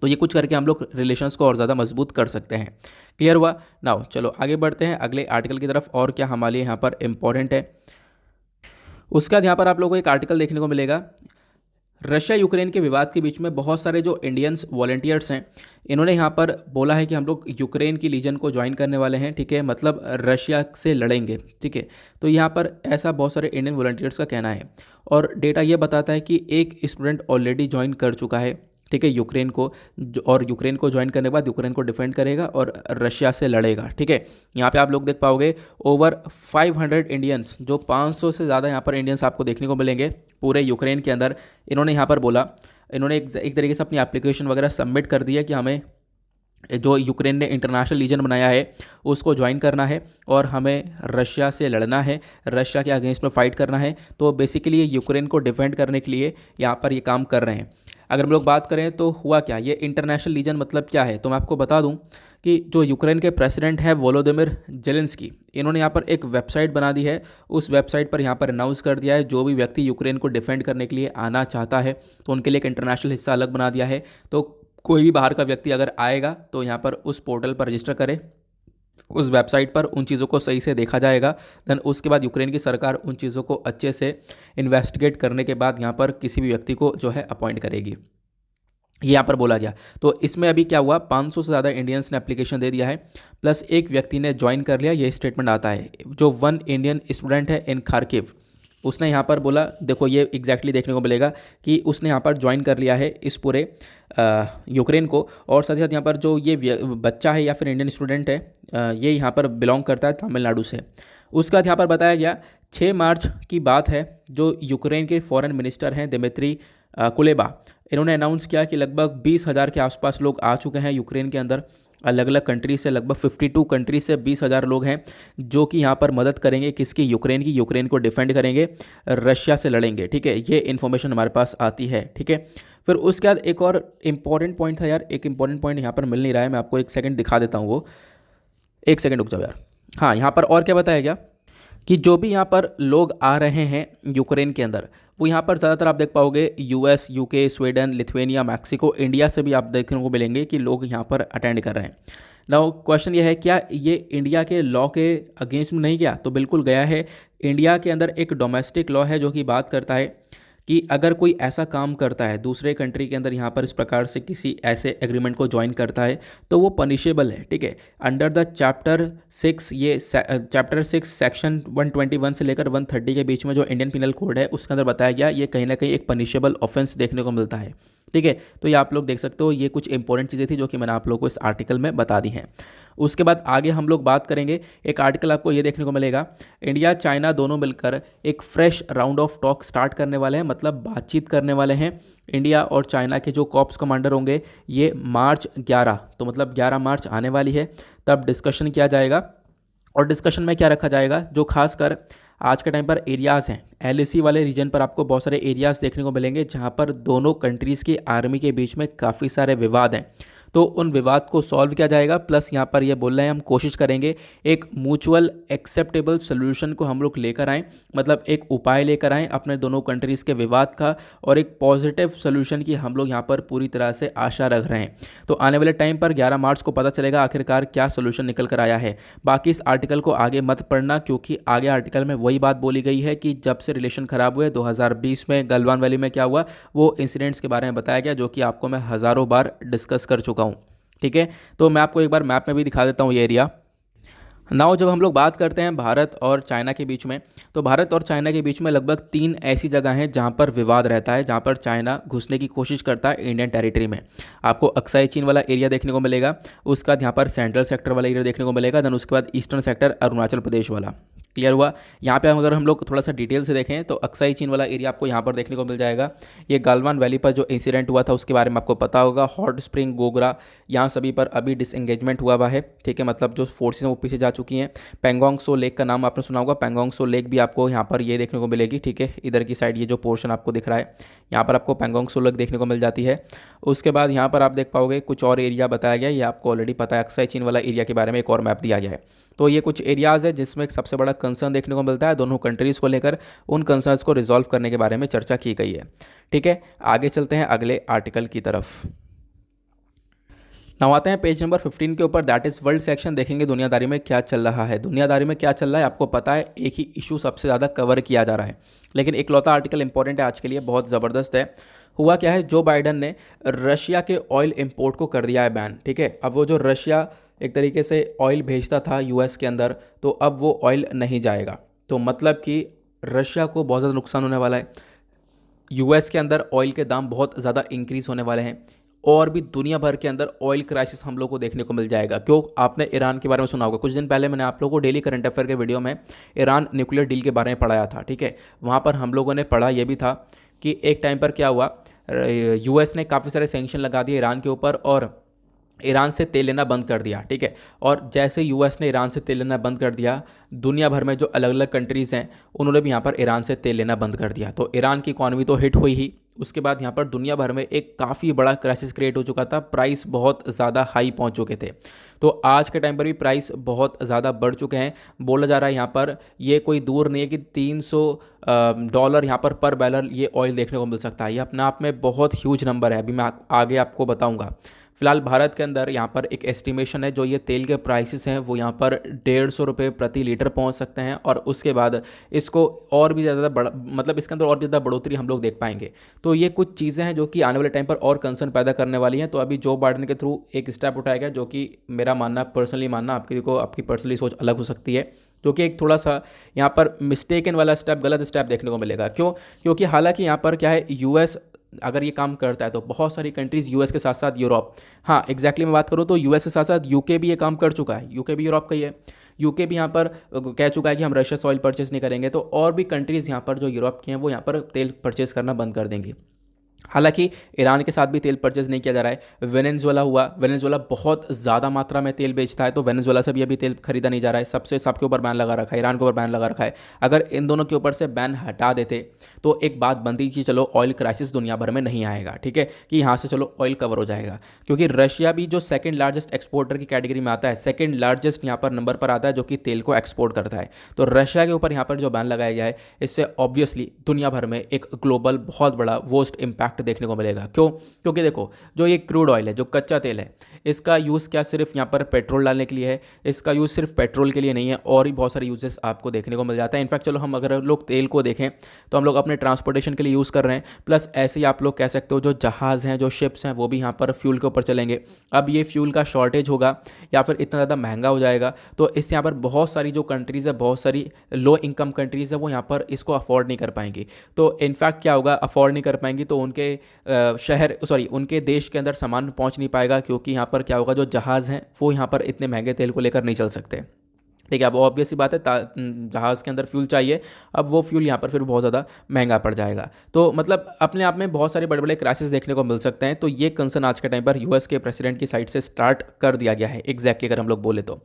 तो ये कुछ करके हम लोग रिलेशंस को और ज़्यादा मजबूत कर सकते हैं। क्लियर हुआ। नाउ चलो आगे बढ़ते हैं अगले आर्टिकल की तरफ, और क्या हमारे लिए यहाँ पर इंपॉर्टेंट है। उसके बाद यहाँ पर आप लोगों को एक आर्टिकल देखने को मिलेगा, रशिया यूक्रेन के विवाद के बीच में बहुत सारे जो इंडियंस वॉलंटियर्स हैं इन्होंने यहाँ पर बोला है कि हम लोग यूक्रेन की लीजन को ज्वाइन करने वाले हैं। ठीक है, मतलब रशिया से लड़ेंगे। ठीक है, तो यहाँ पर ऐसा बहुत सारे इंडियन वॉलंटियर्स का कहना है, और डेटा ये बताता है कि एक स्टूडेंट ऑलरेडी ज्वाइन कर चुका है। ठीक है, यूक्रेन को, और यूक्रेन को ज्वाइन करने के बाद यूक्रेन को डिफेंड करेगा और रशिया से लड़ेगा। ठीक है, यहाँ पे आप लोग देख पाओगे ओवर 500 इंडियंस, जो 500 से ज़्यादा यहाँ पर इंडियंस आपको देखने को मिलेंगे पूरे यूक्रेन के अंदर। इन्होंने यहाँ पर बोला, इन्होंने एक तरीके से अपनी एप्लीकेशन वगैरह सबमिट कर दी है कि हमें जो यूक्रेन ने इंटरनेशनल लीजन बनाया है उसको ज्वाइन करना है और हमें रशिया से लड़ना है, रशिया के अगेंस्ट में फाइट करना है। तो बेसिकली ये यूक्रेन को डिफेंड करने के लिए यहाँ पर ये काम कर रहे हैं। अगर हम लोग बात करें तो हुआ क्या, ये इंटरनेशनल लीजन मतलब क्या है, तो मैं आपको बता दूं कि जो यूक्रेन के प्रेसिडेंट हैं वोलोदिमिर जेलेंस्की, इन्होंने यहाँ पर एक वेबसाइट बना दी है। उस वेबसाइट पर यहाँ पर अनाउंस कर दिया है जो भी व्यक्ति यूक्रेन को डिफेंड करने के लिए आना चाहता है तो उनके लिए एक इंटरनेशनल हिस्सा अलग बना दिया है। तो कोई भी बाहर का व्यक्ति अगर आएगा तो यहाँ पर उस पोर्टल पर रजिस्टर करे, उस वेबसाइट पर उन चीज़ों को सही से देखा जाएगा। देन उसके बाद यूक्रेन की सरकार उन चीज़ों को अच्छे से इन्वेस्टिगेट करने के बाद यहाँ पर किसी भी व्यक्ति को जो है अपॉइंट करेगी, ये यहाँ पर बोला गया। तो इसमें अभी क्या हुआ, 500 से ज़्यादा इंडियंस ने एप्लीकेशन दे दिया है, प्लस एक व्यक्ति ने ज्वाइन कर लिया, ये स्टेटमेंट आता है। जो 1 इंडियन स्टूडेंट है इन खार्किव, उसने यहाँ पर बोला, देखो ये एग्जैक्टली देखने को मिलेगा कि उसने यहाँ पर ज्वाइन कर लिया है इस पूरे यूक्रेन को। और साथ ही साथ यहाँ पर जो ये बच्चा है या फिर इंडियन स्टूडेंट है, ये यहाँ पर बिलोंग करता है तमिलनाडु से। उसके बाद यहाँ पर बताया गया 6 मार्च की बात है, जो यूक्रेन के फॉरेन मिनिस्टर हैं दिमित्री कुलेबा, इन्होंने अनाउंस किया कि लगभग 20,000 के आसपास लोग आ चुके हैं यूक्रेन के अंदर। अलग अलग कंट्री से लगभग 52 कंट्री से 20,000 लोग हैं जो कि यहाँ पर मदद करेंगे किसकी, यूक्रेन की। यूक्रेन को डिफेंड करेंगे, रशिया से लड़ेंगे, ठीक है। ये इन्फॉर्मेशन हमारे पास आती है, ठीक है। फिर उसके बाद एक और इम्पॉर्टेंट पॉइंट था यार, एक इंपॉर्टेंट पॉइंट यहाँ पर मिल नहीं रहा है, मैं आपको एक सेकंड दिखा देता हूँ वो। एक सेकंड रुक जाओ यार। हाँ, यहाँ पर और क्या बताया गया कि जो भी यहाँ पर लोग आ रहे हैं यूक्रेन के अंदर, वो यहाँ पर ज़्यादातर आप देख पाओगे US, UK, Sweden, Lithuania, Mexico, India से भी आप देखने को मिलेंगे कि लोग यहाँ पर अटेंड कर रहे हैं। नाउ क्वेश्चन ये है, क्या ये इंडिया के लॉ के अगेंस्ट में नहीं गया? तो बिल्कुल गया है। इंडिया के अंदर एक डोमेस्टिक लॉ है जो कि बात करता है कि अगर कोई ऐसा काम करता है दूसरे कंट्री के अंदर, यहाँ पर इस प्रकार से किसी ऐसे एग्रीमेंट को ज्वाइन करता है, तो वो पनिशेबल है, ठीक है। अंडर द चैप्टर 6, ये चैप्टर 6 सेक्शन 121 से लेकर 130 के बीच में जो इंडियन पिनल कोड है उसके अंदर बताया गया, ये कहीं ना कहीं एक पनिशेबल ऑफेंस देखने को मिलता है, ठीक है। तो ये आप लोग देख सकते हो, ये कुछ इंपॉर्टेंट चीज़ें थी जो कि मैंने आप लोगों को इस आर्टिकल में बता दी हैं। उसके बाद आगे हम लोग बात करेंगे, एक आर्टिकल आपको ये देखने को मिलेगा, इंडिया चाइना दोनों मिलकर एक fresh round of talk start करने वाले हैं, मतलब बातचीत करने वाले हैं। इंडिया और चाइना के जो कॉप्स कमांडर होंगे, ये मार्च 11, तो मतलब 11 मार्च आने वाली है, तब डिस्कशन किया जाएगा। और डिस्कशन में क्या रखा जाएगा, जो खासकर आज के टाइम पर एरियाज़ हैं, एलएसी वाले रीजन पर आपको बहुत सारे एरियाज़ देखने को मिलेंगे जहां पर दोनों कंट्रीज़ की आर्मी के बीच में काफ़ी सारे विवाद हैं, तो उन विवाद को सॉल्व किया जाएगा। प्लस यहाँ पर ये बोल रहे हैं हम कोशिश करेंगे एक म्यूचुअल एक्सेप्टेबल सोल्यूशन को हम लोग लेकर आएँ, मतलब एक उपाय लेकर आएँ अपने दोनों कंट्रीज़ के विवाद का, और एक पॉजिटिव सोल्यूशन की हम लोग यहाँ पर पूरी तरह से आशा रख रहे हैं। तो आने वाले टाइम पर 11 मार्च को पता चलेगा आखिरकार क्या सोल्यूशन निकल कर आया है। बाकी इस आर्टिकल को आगे मत पढ़ना, क्योंकि आगे आर्टिकल में वही बात बोली गई है कि जब से रिलेशन ख़राब हुए 2020 में गलवान वैली में क्या हुआ, वो इंसिडेंट्स के बारे में बताया गया, जो कि आपको मैं हज़ारों बार डिस्कस कर चुका हूँ, ठीक है। तो मैं आपको एक बार मैप में भी दिखा देता हूँ ये एरिया। नाउ जब हम लोग बात करते हैं भारत और चाइना के बीच में, तो भारत और चाइना के बीच में लगभग 3 ऐसी जगह हैं जहां पर विवाद रहता है, जहां पर चाइना घुसने की कोशिश करता है इंडियन टेरिटरी में। आपको अक्साई चीन वाला एरिया देखने को मिलेगा, उसके बाद यहाँ पर सेंट्रल सेक्टर वाला एरिया देखने को मिलेगा, देन उसके बाद ईस्टर्न सेक्टर अरुणाचल प्रदेश वाला। क्लियर हुआ? यहाँ पे अगर हम लोग थोड़ा सा डिटेल से देखें तो अक्साई चीन वाला एरिया आपको यहाँ पर देखने को मिल जाएगा। ये गालवान वैली पर जो इंसिडेंट हुआ था उसके बारे में आपको पता होगा। हॉट स्प्रिंग, गोगरा, यहाँ सभी पर अभी डिसएंगेजमेंट हुआ है, ठीक है, मतलब जो फोर्सेस हैं वो पीछे जा चुकी हैं। पेंगोंग सो लेक का नाम आपने सुना होगा, पेंगोंग सो लेक भी आपको यहाँ पर ये देखने को मिलेगी, ठीक है। इधर की साइड ये जो पोर्शन आपको दिख रहा है, यहाँ पर आपको पेंगोंग सो लेक देखने को मिल जाती है। उसके बाद यहाँ पर आप देख पाओगे कुछ और एरिया बताया गया है, ये आपको ऑलरेडी पता है। अक्साई चीन वाला एरिया के बारे में एक और मैप दिया गया है। तो ये कुछ एरियाज़ है जिसमें एक सबसे बड़ा कंसर्न देखने को मिलता है दोनों कंट्रीज़ को लेकर, उन कंसर्न्स को रिजॉल्व करने के बारे में चर्चा की गई है, ठीक है। आगे चलते हैं अगले आर्टिकल की तरफ। नाउ आते हैं पेज नंबर 15 के ऊपर, दैट इज़ वर्ल्ड सेक्शन। देखेंगे दुनियादारी में क्या चल रहा है। दुनियादारी में क्या चल रहा है आपको पता है, एक ही इशू सबसे ज़्यादा कवर किया जा रहा है, लेकिन एक लौता आर्टिकल इंपॉर्टेंट है आज के लिए, बहुत ज़बरदस्त है। हुआ क्या है, जो बाइडन ने रशिया के ऑयल इंपोर्ट को कर दिया है बैन, ठीक है। अब वो जो रशिया एक तरीके से ऑयल भेजता था यूएस के अंदर, तो अब वो ऑयल नहीं जाएगा, तो मतलब कि रशिया को बहुत ज़्यादा नुकसान होने वाला है। यूएस के अंदर ऑयल के दाम बहुत ज़्यादा इंक्रीज़ होने वाले हैं, और भी दुनिया भर के अंदर ऑयल क्राइसिस हम लोग को देखने को मिल जाएगा। क्यों? आपने ईरान के बारे में सुना होगा, कुछ दिन पहले मैंने आप लोगों को डेली करंट अफेयर के वीडियो में ईरान न्यूक्लियर डील के बारे में पढ़ाया था, ठीक है। वहाँ पर हम लोगों ने पढ़ा यह भी था कि एक टाइम पर क्या हुआ, यूएस ने काफ़ी सारे सैंक्शन लगा दिए ईरान के ऊपर, और ईरान से तेल लेना बंद कर दिया, ठीक है। और जैसे यूएस ने ईरान से तेल लेना बंद कर दिया, दुनिया भर में जो अलग अलग कंट्रीज़ हैं उन्होंने भी यहाँ पर ईरान से तेल लेना बंद कर दिया। तो ईरान की इकॉनमी तो हिट हुई ही, उसके बाद यहाँ पर दुनिया भर में एक काफ़ी बड़ा क्राइसिस क्रिएट हो चुका था, प्राइस बहुत ज़्यादा हाई पहुँच चुके थे। तो आज के टाइम पर भी प्राइस बहुत ज़्यादा बढ़ चुके हैं। बोला जा रहा है यहाँ पर, ये कोई दूर नहीं है कि $300 यहाँ पर बैरल ये ऑयल देखने को मिल सकता है। ये अपने आप में बहुत ह्यूज नंबर है, अभी मैं आगे आपको बताऊँगा। फिलहाल भारत के अंदर यहाँ पर एक एस्टिमेशन है, जो ये तेल के प्राइसेस हैं वो यहाँ पर 150 रुपये प्रति लीटर पहुँच सकते हैं, और उसके बाद इसको और भी ज़्यादा मतलब इसके अंदर और भी ज़्यादा बढ़ोतरी हम लोग देख पाएंगे। तो ये कुछ चीज़ें हैं जो कि आने वाले टाइम पर और कंसर्न पैदा करने वाली हैं। तो अभी जो बाइडेन के थ्रू एक स्टेप उठाया गया, जो कि मेरा मानना, पर्सनली मानना, आपकी पर्सनली सोच अलग हो सकती है, जो कि एक थोड़ा सा यहाँ पर मिस्टेकन वाला स्टेप, गलत स्टेप देखने को मिलेगा। क्यों? क्योंकि हालांकि यहाँ पर क्या है, यूएस अगर ये काम करता है तो बहुत सारी कंट्रीज़, यूएस के साथ साथ यूरोप, हाँ एग्जैक्टली मैं बात करूँ तो यूएस के साथ साथ यूके भी ये काम कर चुका है। यूके भी यूरोप का ही है। यूके भी यहाँ पर कह चुका है कि हम रशिया से ऑयल परचेस नहीं करेंगे। तो और भी कंट्रीज़ यहाँ पर जो यूरोप की हैं वो यहाँ पर तेल परचेस करना बंद कर देंगी। हालांकि ईरान के साथ भी तेल परचेज नहीं किया जा रहा है। वेनेजुएला हुआ, वेनेजुएला बहुत ज़्यादा मात्रा में तेल बेचता है, तो वेनेजुएला से भी अभी तेल खरीदा नहीं जा रहा है। सबके ऊपर बैन लगा रखा है, ईरान के ऊपर बैन लगा रखा है। अगर इन दोनों के ऊपर से बैन हटा देते तो एक बात बनती कि चलो ऑयल क्राइसिस दुनिया भर में नहीं आएगा, ठीक है, कि यहाँ से चलो ऑयल कवर हो जाएगा। क्योंकि रशिया भी जो सेकंड लार्जेस्ट एक्सपोर्टर की कैटेगरी में आता है, सेकंड लार्जेस्ट यहाँ पर नंबर पर आता है जो कि तेल को एक्सपोर्ट करता है। तो रशिया के ऊपर यहाँ पर जो बैन लगाया गया है, इससे ऑब्वियसली दुनिया भर में एक ग्लोबल बहुत बड़ा वर्स्ट इम्पैक्ट देखने को मिलेगा। क्यों? क्योंकि देखो, जो ये क्रूड ऑयल है, जो कच्चा तेल है, इसका यूज़ क्या सिर्फ यहाँ पर पेट्रोल डालने के लिए है? इसका यूज़ सिर्फ पेट्रोल के लिए नहीं है, और भी बहुत सारे यूजेस आपको देखने को मिल जाता है। इनफैक्ट चलो हम अगर लोग तेल को देखें तो हम लोग अपने ट्रांसपोर्टेशन के लिए यूज़ कर रहे हैं, प्लस ऐसे ही आप लोग कह सकते हो जो जहाज़ हैं, जो शिप्स हैं, वो भी यहाँ पर फ्यूल के ऊपर चलेंगे। अब ये फ्यूल का शॉर्टेज होगा या फिर इतना ज़्यादा महंगा हो जाएगा, तो इससे यहाँ पर बहुत सारी जो कंट्रीज़ है, बहुत सारी लो इनकम कंट्रीज़ है, वो यहाँ पर इसको अफोर्ड नहीं कर पाएंगी। तो इनफैक्ट क्या होगा, अफोर्ड नहीं कर पाएंगी तो उनके देश के अंदर सामान पहुंच नहीं पाएगा, क्योंकि यहाँ पर क्या होगा, जो जहाज़ हैं वो यहाँ पर इतने महंगे तेल को लेकर नहीं चल सकते। ठीक है, अब ऑब्वियस सी बात है, जहाज़ के अंदर फ्यूल चाहिए, अब वो फ्यूल यहाँ पर फिर बहुत ज़्यादा महंगा पड़ जाएगा। तो मतलब अपने आप में बहुत सारे बड़े बड़े क्राइसिस देखने को मिल सकते हैं। तो ये कंसर्न आज के टाइम पर यूएस के प्रेसिडेंट की साइड से स्टार्ट कर दिया गया है एग्जैक्टली, अगर हम लोग बोले तो।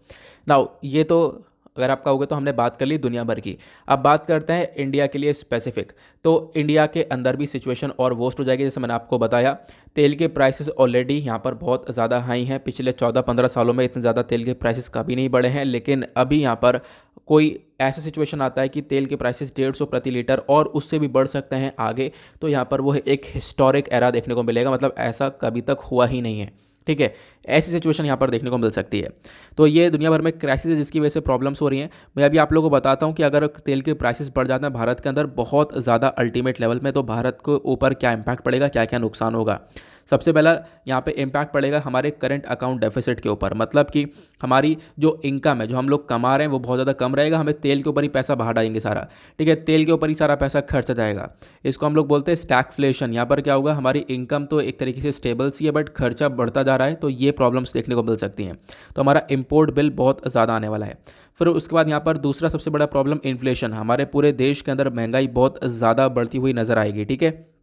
नाउ ये तो अगर आप कहोगे तो हमने बात कर ली दुनिया भर की। अब बात करते हैं इंडिया के लिए स्पेसिफिक। तो इंडिया के अंदर भी सिचुएशन और वर्स्ट हो जाएगी। जैसे मैंने आपको बताया, तेल के प्राइसेस ऑलरेडी यहाँ पर बहुत ज़्यादा हाई हैं। पिछले 14-15 सालों में इतने ज़्यादा तेल के प्राइसेस कभी नहीं बढ़े हैं, लेकिन अभी यहाँ पर कोई ऐसा सिचुएशन आता है कि तेल के प्राइसेस 150 प्रति लीटर और उससे भी बढ़ सकते हैं आगे, तो यहाँ पर वो एक हिस्टोरिक एरा देखने को मिलेगा। मतलब ऐसा कभी तक हुआ ही नहीं है, ठीक है। ऐसी सिचुएशन यहाँ पर देखने को मिल सकती है। तो ये दुनिया भर में क्राइसिस है जिसकी वजह से प्रॉब्लम्स हो रही हैं। मैं अभी आप लोगों को बताता हूँ कि अगर तेल के प्राइसेस बढ़ जाते हैं भारत के अंदर बहुत ज़्यादा अल्टीमेट लेवल में, तो भारत को ऊपर क्या इम्पैक्ट पड़ेगा, क्या क्या नुकसान होगा। सबसे पहला यहाँ पे इम्पैक्ट पड़ेगा हमारे करंट अकाउंट डेफिसिट के ऊपर। मतलब कि हमारी जो इनकम है, जो हम लोग कमा रहे हैं, वो बहुत ज़्यादा कम रहेगा। हमें तेल के ऊपर ही पैसा बाहर डालेंगे सारा, ठीक है, तेल के ऊपर ही सारा पैसा खर्च जाएगा। इसको हम लोग बोलते हैं स्टैगफ्लेशन। यहाँ पर क्या होगा, हमारी इनकम तो एक तरीके से स्टेबल सी है, बट खर्चा बढ़ता जा रहा है, तो ये प्रॉब्लम्स देखने को मिल सकती हैं। तो हमारा इम्पोर्ट बिल बहुत ज़्यादा आने वाला है। फिर उसके बाद यहाँ पर दूसरा सबसे बड़ा प्रॉब्लम इन्फ्लेशन। हमारे पूरे देश के अंदर महंगाई बहुत ज़्यादा बढ़ती हुई नजर आएगी, ठीक है,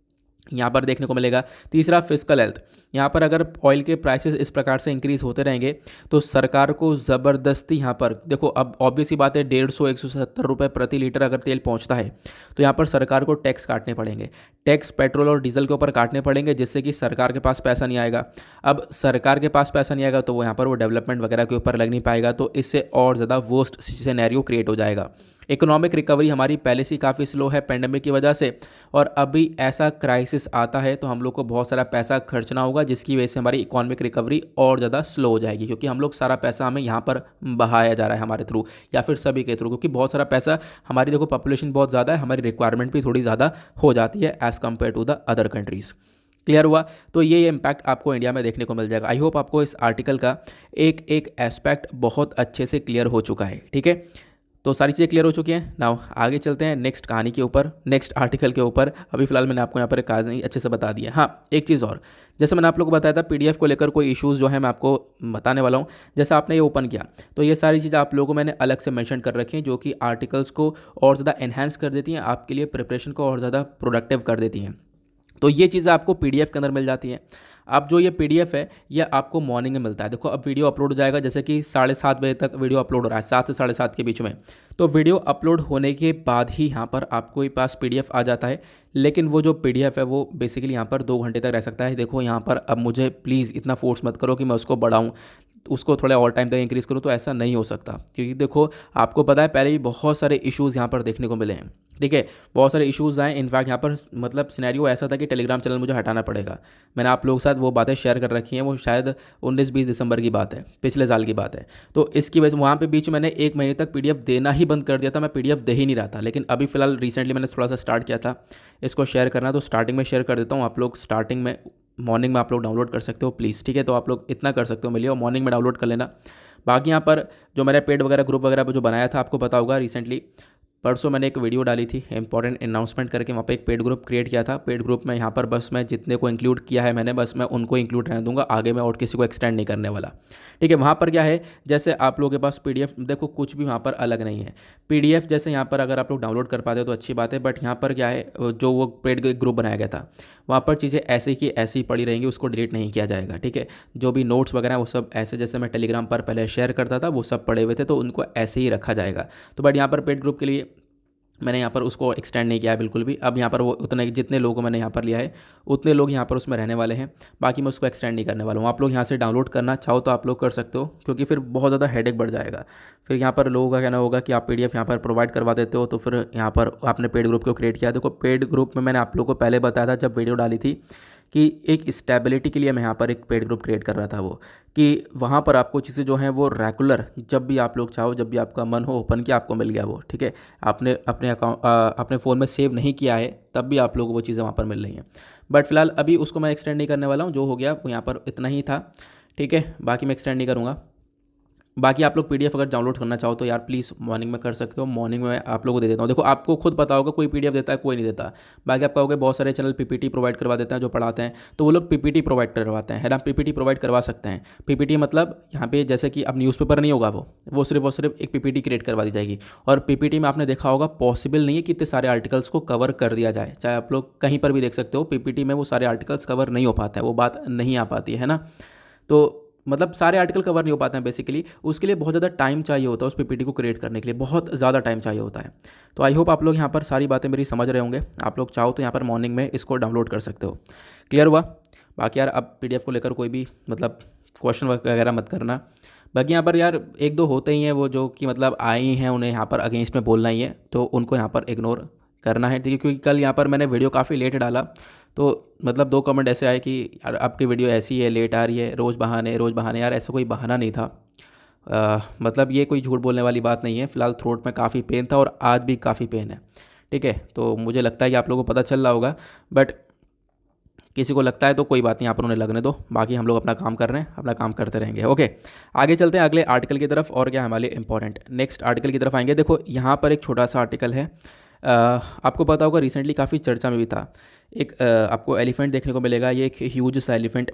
यहाँ पर देखने को मिलेगा। तीसरा फिस्कल हेल्थ। यहाँ पर अगर ऑयल के प्राइसेस इस प्रकार से इंक्रीज होते रहेंगे तो सरकार को ज़बरदस्ती, यहाँ पर देखो अब ऑब्वियस ही बात है, 150-170 रुपये प्रति लीटर अगर तेल पहुँचता है तो यहाँ पर सरकार को टैक्स काटने पड़ेंगे। टैक्स पेट्रोल और डीजल के ऊपर काटने पड़ेंगे, जिससे कि सरकार के पास पैसा नहीं आएगा। अब सरकार के पास पैसा नहीं आएगा तो वो यहाँ पर वो डेवलपमेंट वगैरह के ऊपर लग नहीं पाएगा, तो इससे और ज़्यादा वर्स्ट सिनेरियो क्रिएट हो जाएगा। इकोनॉमिक रिकवरी हमारी पहले से काफ़ी स्लो है पेंडेमिक की वजह से, और अभी ऐसा क्राइसिस आता है तो हम लोग को बहुत सारा पैसा खर्चना होगा, जिसकी वजह से हमारी इकोनॉमिक रिकवरी और ज़्यादा स्लो हो जाएगी। क्योंकि हम लोग सारा पैसा हमें यहाँ पर बहाया जा रहा है हमारे थ्रू या फिर सभी के थ्रू, क्योंकि बहुत सारा पैसा, हमारी देखो पॉपुलेशन बहुत ज़्यादा है, हमारी रिक्वायरमेंट भी थोड़ी ज़्यादा हो जाती है as compare to the other countries. Clear हुआ? तो ये इम्पैक्ट आपको इंडिया में देखने को मिल जाएगा। आई होप आपको इस आर्टिकल का एक एक एस्पेक्ट बहुत अच्छे से क्लियर हो चुका है, ठीक है। तो सारी चीज़ें क्लियर हो चुकी हैं। नाउ आगे चलते हैं नेक्स्ट कहानी के ऊपर, नेक्स्ट आर्टिकल के ऊपर। अभी फिलहाल मैंने आपको यहाँ पर एक कहानी अच्छे से बता दी है। हाँ, एक चीज़ और, जैसे मैंने आप लोगों को बताया था पीडीएफ को लेकर कोई इश्यूज़ जो है मैं आपको बताने वाला हूँ। जैसा आपने ये ओपन किया तो ये सारी चीज़ें आप लोगों को मैंने अलग से मेंशन कर रखी हैं, जो कि आर्टिकल्स को और ज़्यादा एनहांस कर देती हैं, आपके लिए प्रिपरेशन को और ज़्यादा प्रोडक्टिव कर देती हैं। तो ये चीज़ें आपको पीडीएफ के अंदर मिल जाती हैं। अब जो ये पीडीएफ है ये आपको मॉर्निंग में मिलता है। देखो अब वीडियो अपलोड हो जाएगा, जैसे कि 7:30 बजे तक वीडियो अपलोड हो रहा है, 7 से 7:30 के बीच में। तो वीडियो अपलोड होने के बाद ही यहाँ पर आपको पास पीडीएफ आ जाता है। लेकिन वो जो पीडीएफ है वो बेसिकली यहाँ पर 2 घंटे तक रह सकता है। देखो यहाँ पर अब मुझे प्लीज़ इतना फोर्स मत करो कि मैं उसको बढ़ाऊँ, उसको थोड़ा और टाइम तक इंक्रीज़ करूँ, तो ऐसा नहीं हो सकता। क्योंकि देखो आपको पता है पहले भी बहुत सारे इश्यूज़ यहाँ पर देखने को मिले हैं। ठीक है। बहुत सारे इश्यूज़ आए, इनफैक्ट यहाँ पर मतलब सिनेरियो ऐसा था कि टेलीग्राम चैनल मुझे हटाना पड़ेगा। मैंने आप लोगों के साथ वो बातें शेयर कर रखी हैं, वो शायद 19-20 दिसंबर की बात है, पिछले साल की बात है। तो इसकी वजह से वहाँ पे बीच में मैंने 1 महीने तक पीडीएफ देना ही बंद कर दिया था, मैं पीडीएफ दे ही नहीं रहा था। लेकिन अभी फ़िलहाल रिसेंटली मैंने थोड़ा सा स्टार्ट किया था इसको शेयर करना, तो स्टार्टिंग में शेयर कर देता हूँ। आप लोग स्टार्टिंग में मॉर्निंग में आप लोग डाउनलोड कर सकते हो प्लीज़, ठीक है। तो आप लोग इतना कर सकते हो, मिलिए और मॉर्निंग में डाउनलोड कर लेना। बाकी यहाँ पर जो मैंने पेड वगैरह ग्रुप वगैरह जो बनाया था, आपको पता होगा रिसेंटली परसों मैंने एक वीडियो डाली थी इंपॉर्टेंट अनाउंसमेंट करके, वहाँ पे एक पेड ग्रुप क्रिएट किया था। पेड ग्रुप में यहाँ पर बस मैं जितने को इंक्लूड किया है मैंने, बस मैं उनको इंक्लूड रहने दूंगा, आगे मैं और किसी को एक्सटेंड नहीं करने वाला, ठीक है। वहाँ पर क्या है, जैसे आप लोगों के पास पीडीएफ, देखो कुछ भी वहाँ पर अलग नहीं है। पीडीएफ जैसे यहाँ पर अगर आप लोग डाउनलोड कर पाते हो तो अच्छी बात है, बट यहाँ पर क्या है, जो वो पेड ग्रुप बनाया गया था वहाँ पर चीज़ें ऐसे की ऐसी ही पड़ी रहेंगी, उसको डिलीट नहीं किया जाएगा, ठीक है। जो भी नोट्स वगैरह वो सब ऐसे जैसे मैं टेलीग्राम पर पहले शेयर करता था वो सब पड़े हुए थे, तो उनको ऐसे ही रखा जाएगा। तो बट यहाँ पर पेड ग्रुप के लिए मैंने यहाँ पर उसको एक्सटेंड नहीं किया है बिल्कुल भी। अब यहाँ पर वो उतने जितने लोगों को मैंने यहाँ पर लिया है उतने लोग यहाँ पर उसमें रहने वाले हैं, बाकी मैं उसको एक्सटेंड नहीं करने वाला हूँ। आप लोग यहाँ से डाउनलोड करना चाहो तो आप लोग कर सकते हो, क्योंकि फिर बहुत ज़्यादा हेडेक बढ़ जाएगा। फिर यहाँ पर लोगों का कहना होगा कि आप पीडीएफ यहाँ पर प्रोवाइड करवा देते हो, तो फिर यहाँ पर आपने पेड ग्रुप क्यों क्रिएट किया। देखो पेड ग्रुप में मैंने आप लोगों को पहले बताया था जब वीडियो डाली थी कि एक स्टेबिलिटी के लिए मैं यहाँ पर एक पेड ग्रुप क्रिएट कर रहा था, वो कि वहाँ पर आपको चीज़ें जो हैं वो रेगुलर जब भी आप लोग चाहो, जब भी आपका मन हो ओपन किया आपको मिल गया वो, ठीक है। आपने अपने अकाउंट अपने फ़ोन में सेव नहीं किया है तब भी आप लोगों को वो चीज़ें वहाँ पर मिल रही हैं। बट फिलहाल अभी उसको मैं एक्सटेंड नहीं करने वाला हूँ, जो हो गया वो यहाँ पर इतना ही था, ठीक है। बाकी मैं एक्सटेंड नहीं करूँगा। बाकी आप लोग पीडीएफ अगर डाउनलोड करना चाहो तो यार प्लीज़ मॉर्निंग में कर सकते हो, मॉर्निंग में आप लोगों को दे देता हूँ। देखो आपको खुद पता होगा कोई पीडीएफ देता है कोई नहीं देता। बाकी आप कहोगे बहुत सारे चैनल पीपीटी प्रोवाइड करवा देते हैं जो पढ़ाते हैं, तो वो लोग पीपीटी प्रोवाइड करवाते हैं, है ना। पीपीटी प्रोवाइड करवा सकते हैं। पीपीटी मतलब यहाँ पे जैसे कि अब न्यूज़पेपर नहीं होगा, वो सिर्फ एक पीपीटी क्रिएट करवा दी जाएगी। और पीपीटी में आपने देखा होगा पॉसिबल नहीं है कि इतने सारे आर्टिकल्स को कवर कर दिया जाए, चाहे आप लोग कहीं पर भी देख सकते हो पीपीटी में वो सारे आर्टिकल्स कवर नहीं हो पाते हैं, वो बात नहीं आ पाती है ना। तो मतलब सारे आर्टिकल कवर नहीं हो पाते हैं बेसिकली, उसके लिए बहुत ज़्यादा टाइम चाहिए होता है, उस पीपीटी को क्रिएट करने के लिए बहुत ज़्यादा टाइम चाहिए होता है। तो आई होप आप लोग यहाँ पर सारी बातें मेरी समझ रहे होंगे। आप लोग चाहो तो यहाँ पर मॉर्निंग में इसको डाउनलोड कर सकते हो। क्लियर हुआ। बाकी यार अब पीडीएफ को लेकर कोई भी मतलब क्वेश्चन वगैरह मत करना। बाकी यहाँ पर यार एक दो होते ही हैं वो जो कि मतलब आए ही हैं, उन्हें यहाँ पर अगेंस्ट में बोलना ही है, तो उनको यहाँ पर इग्नोर करना है, ठीक है। क्योंकि कल यहाँ पर मैंने वीडियो काफ़ी लेट डाला, तो मतलब 2 कमेंट ऐसे आए कि यार आपकी वीडियो ऐसी है, लेट आ रही है, रोज़ बहाने। यार ऐसा कोई बहाना नहीं था। मतलब ये कोई झूठ बोलने वाली बात नहीं है। फ़िलहाल थ्रोट में काफ़ी पेन था और आज भी काफ़ी पेन है, ठीक है। तो मुझे लगता है कि आप लोगों को पता चल रहा होगा, बट किसी को लगता है तो कोई बात नहीं, आप उन्हें लगने दो। बाकी हम लोग अपना काम कर रहे हैं, अपना काम करते रहेंगे। ओके, आगे चलते हैं अगले आर्टिकल की तरफ। और क्या हमारे इंपॉर्टेंट नेक्स्ट आर्टिकल की तरफ आएंगे। देखो यहाँ पर एक छोटा सा आर्टिकल है, आपको पता होगा रिसेंटली काफ़ी चर्चा में भी था। एक आपको एलिफेंट देखने को मिलेगा, ये एक ह्यूज सा एलिफेंट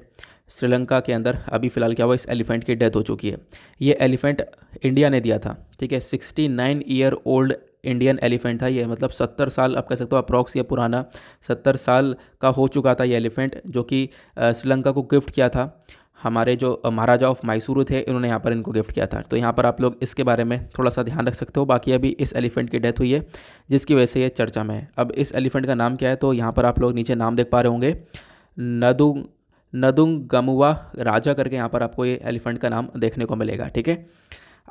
श्रीलंका के अंदर। अभी फ़िलहाल क्या हुआ, इस एलिफेंट की डेथ हो चुकी है। ये एलिफेंट इंडिया ने दिया था, ठीक है। 69 ईयर ओल्ड इंडियन एलिफेंट था ये, मतलब 70 साल आप कह सकते हो अप्रॉक्स ये पुराना 70 साल का हो चुका था ये एलिफेंट, जो कि श्रीलंका को गिफ्ट किया था। हमारे जो महाराजा ऑफ मैसूरू थे इन्होंने यहाँ पर इनको गिफ्ट किया था। तो यहाँ पर आप लोग इसके बारे में थोड़ा सा ध्यान रख सकते हो। बाकी अभी इस एलिफेंट की डेथ हुई है जिसकी वजह से ये चर्चा में है। अब इस एलिफेंट का नाम क्या है, तो यहाँ पर आप लोग नीचे नाम देख पा रहे होंगे, नदुंगमुआ राजा करके यहाँ पर आपको ये एलिफेंट का नाम देखने को मिलेगा, ठीक है।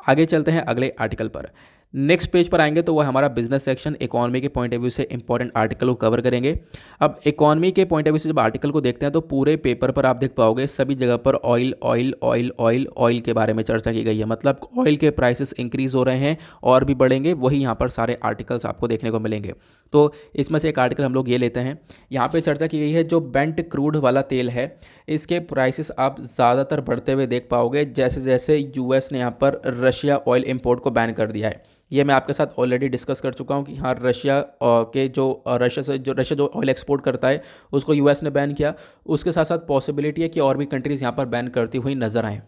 आगे चलते हैं अगले आर्टिकल पर। नेक्स्ट पेज पर आएंगे तो वह हमारा बिजनेस सेक्शन, इकोनॉमी के पॉइंट ऑफ व्यू से इंपॉर्टेंट आर्टिकल को कवर करेंगे। अब इकोनॉमी के पॉइंट ऑफ व्यू से जब आर्टिकल को देखते हैं तो पूरे पेपर पर आप देख पाओगे सभी जगह पर oil oil oil oil oil के बारे में चर्चा की गई है। मतलब ऑयल के प्राइसेस इंक्रीज हो रहे हैं और भी बढ़ेंगे, वही यहाँ पर सारे आर्टिकल्स आपको देखने को मिलेंगे। तो इसमें से एक आर्टिकल हम लोग ये लेते हैं। यहाँ पर चर्चा की गई है जो बेंट क्रूड वाला तेल है, इसके प्राइसेस आप ज़्यादातर बढ़ते हुए देख पाओगे जैसे जैसे यूएस ने यहाँ पर रशिया ऑयल इंपोर्ट को बैन कर दिया है। ये मैं आपके साथ ऑलरेडी डिस्कस कर चुका हूँ कि हाँ रशिया के रशिया जो ऑयल एक्सपोर्ट करता है उसको यूएस ने बैन किया। उसके साथ साथ पॉसिबिलिटी है कि और भी कंट्रीज़ यहाँ पर बैन करती हुई नजर आएँ,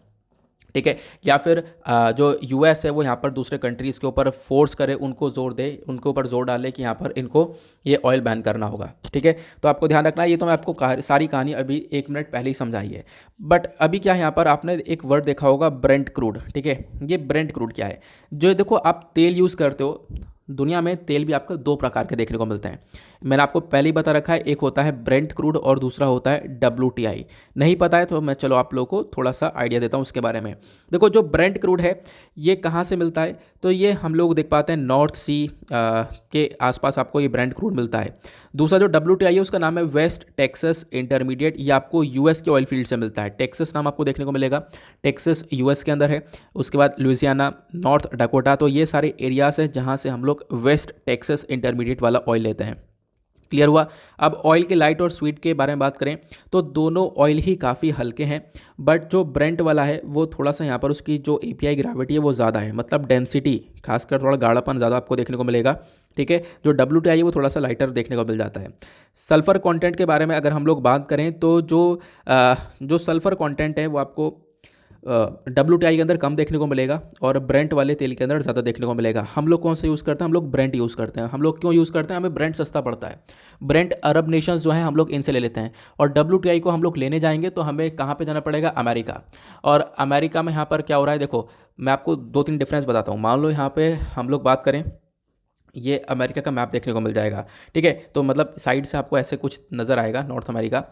ठीक है। या फिर जो यूएस है वो यहाँ पर दूसरे कंट्रीज़ के ऊपर फोर्स करे, उनको जोर दे, उनके ऊपर जोर डाले कि यहाँ पर इनको ये ऑयल बैन करना होगा, ठीक है। तो आपको ध्यान रखना है। ये तो मैं आपको सारी कहानी अभी 1 मिनट पहले ही समझाई है। बट अभी क्या है, यहाँ पर आपने एक वर्ड देखा होगा ब्रेंट क्रूड, ठीक है। ये ब्रेंट क्रूड क्या है, जो देखो आप तेल यूज़ करते हो, दुनिया में तेल भी आपको 2 प्रकार के देखने को मिलते हैं। मैंने आपको पहले ही बता रखा है, एक होता है ब्रेंट क्रूड और दूसरा होता है WTI। नहीं पता है तो मैं चलो आप लोगों को थोड़ा सा आइडिया देता हूँ उसके बारे में। देखो जो ब्रेंट क्रूड है ये कहाँ से मिलता है, तो ये हम लोग देख पाते हैं नॉर्थ सी के आसपास आपको ये ब्रेंट क्रूड मिलता है। दूसरा जो WTI है उसका नाम है वेस्ट टेक्सास इंटरमीडिएट, ये आपको यूएस के ऑयल फील्ड से मिलता है। टेक्सास नाम आपको देखने को मिलेगा, टेक्सास यूएस के अंदर है। उसके बाद लुइसियाना, नॉर्थ डकोटा, तो ये सारे एरियाज हैं जहाँ से हम लोग वेस्ट टेक्सास इंटरमीडिएट वाला ऑयल लेते हैं। क्लियर हुआ। अब ऑयल के लाइट और स्वीट के बारे में बात करें तो दोनों ऑयल ही काफ़ी हल्के हैं, बट जो ब्रेंट वाला है वो थोड़ा सा यहाँ पर उसकी जो एपीआई ग्रेविटी है वो ज़्यादा है, मतलब डेंसिटी खासकर थोड़ा गाढ़ापन ज़्यादा आपको देखने को मिलेगा। ठीक है, जो WTI है वो थोड़ा सा लाइटर देखने को मिल जाता है। सल्फ़र कंटेंट के बारे में अगर हम लोग बात करें तो जो सल्फ़र कंटेंट है वो आपको WTI के अंदर कम देखने को मिलेगा और ब्रेंट वाले तेल के अंदर ज़्यादा देखने को मिलेगा। हम लोग कौन सा यूज़ करते हैं, हम लोग ब्रेंट यूज़ करते हैं। हम लोग क्यों यूज़ करते हैं, हमें ब्रेंट सस्ता पड़ता है। ब्रेंट अरब नेशंस जो हैं हम लोग इनसे ले लेते हैं, और WTI को हम लोग लेने जाएंगे तो हमें कहाँ पे जाना पड़ेगा, अमेरिका। और अमेरिका में यहाँ पर क्या हो रहा है, देखो मैं आपको 2-3 डिफरेंस बताता हूँ। मान लो यहाँ पे हम लोग बात करें, ये अमेरिका का मैप देखने को मिल जाएगा। ठीक है, तो मतलब साइड से आपको ऐसे कुछ नज़र आएगा, नॉर्थ अमेरिका,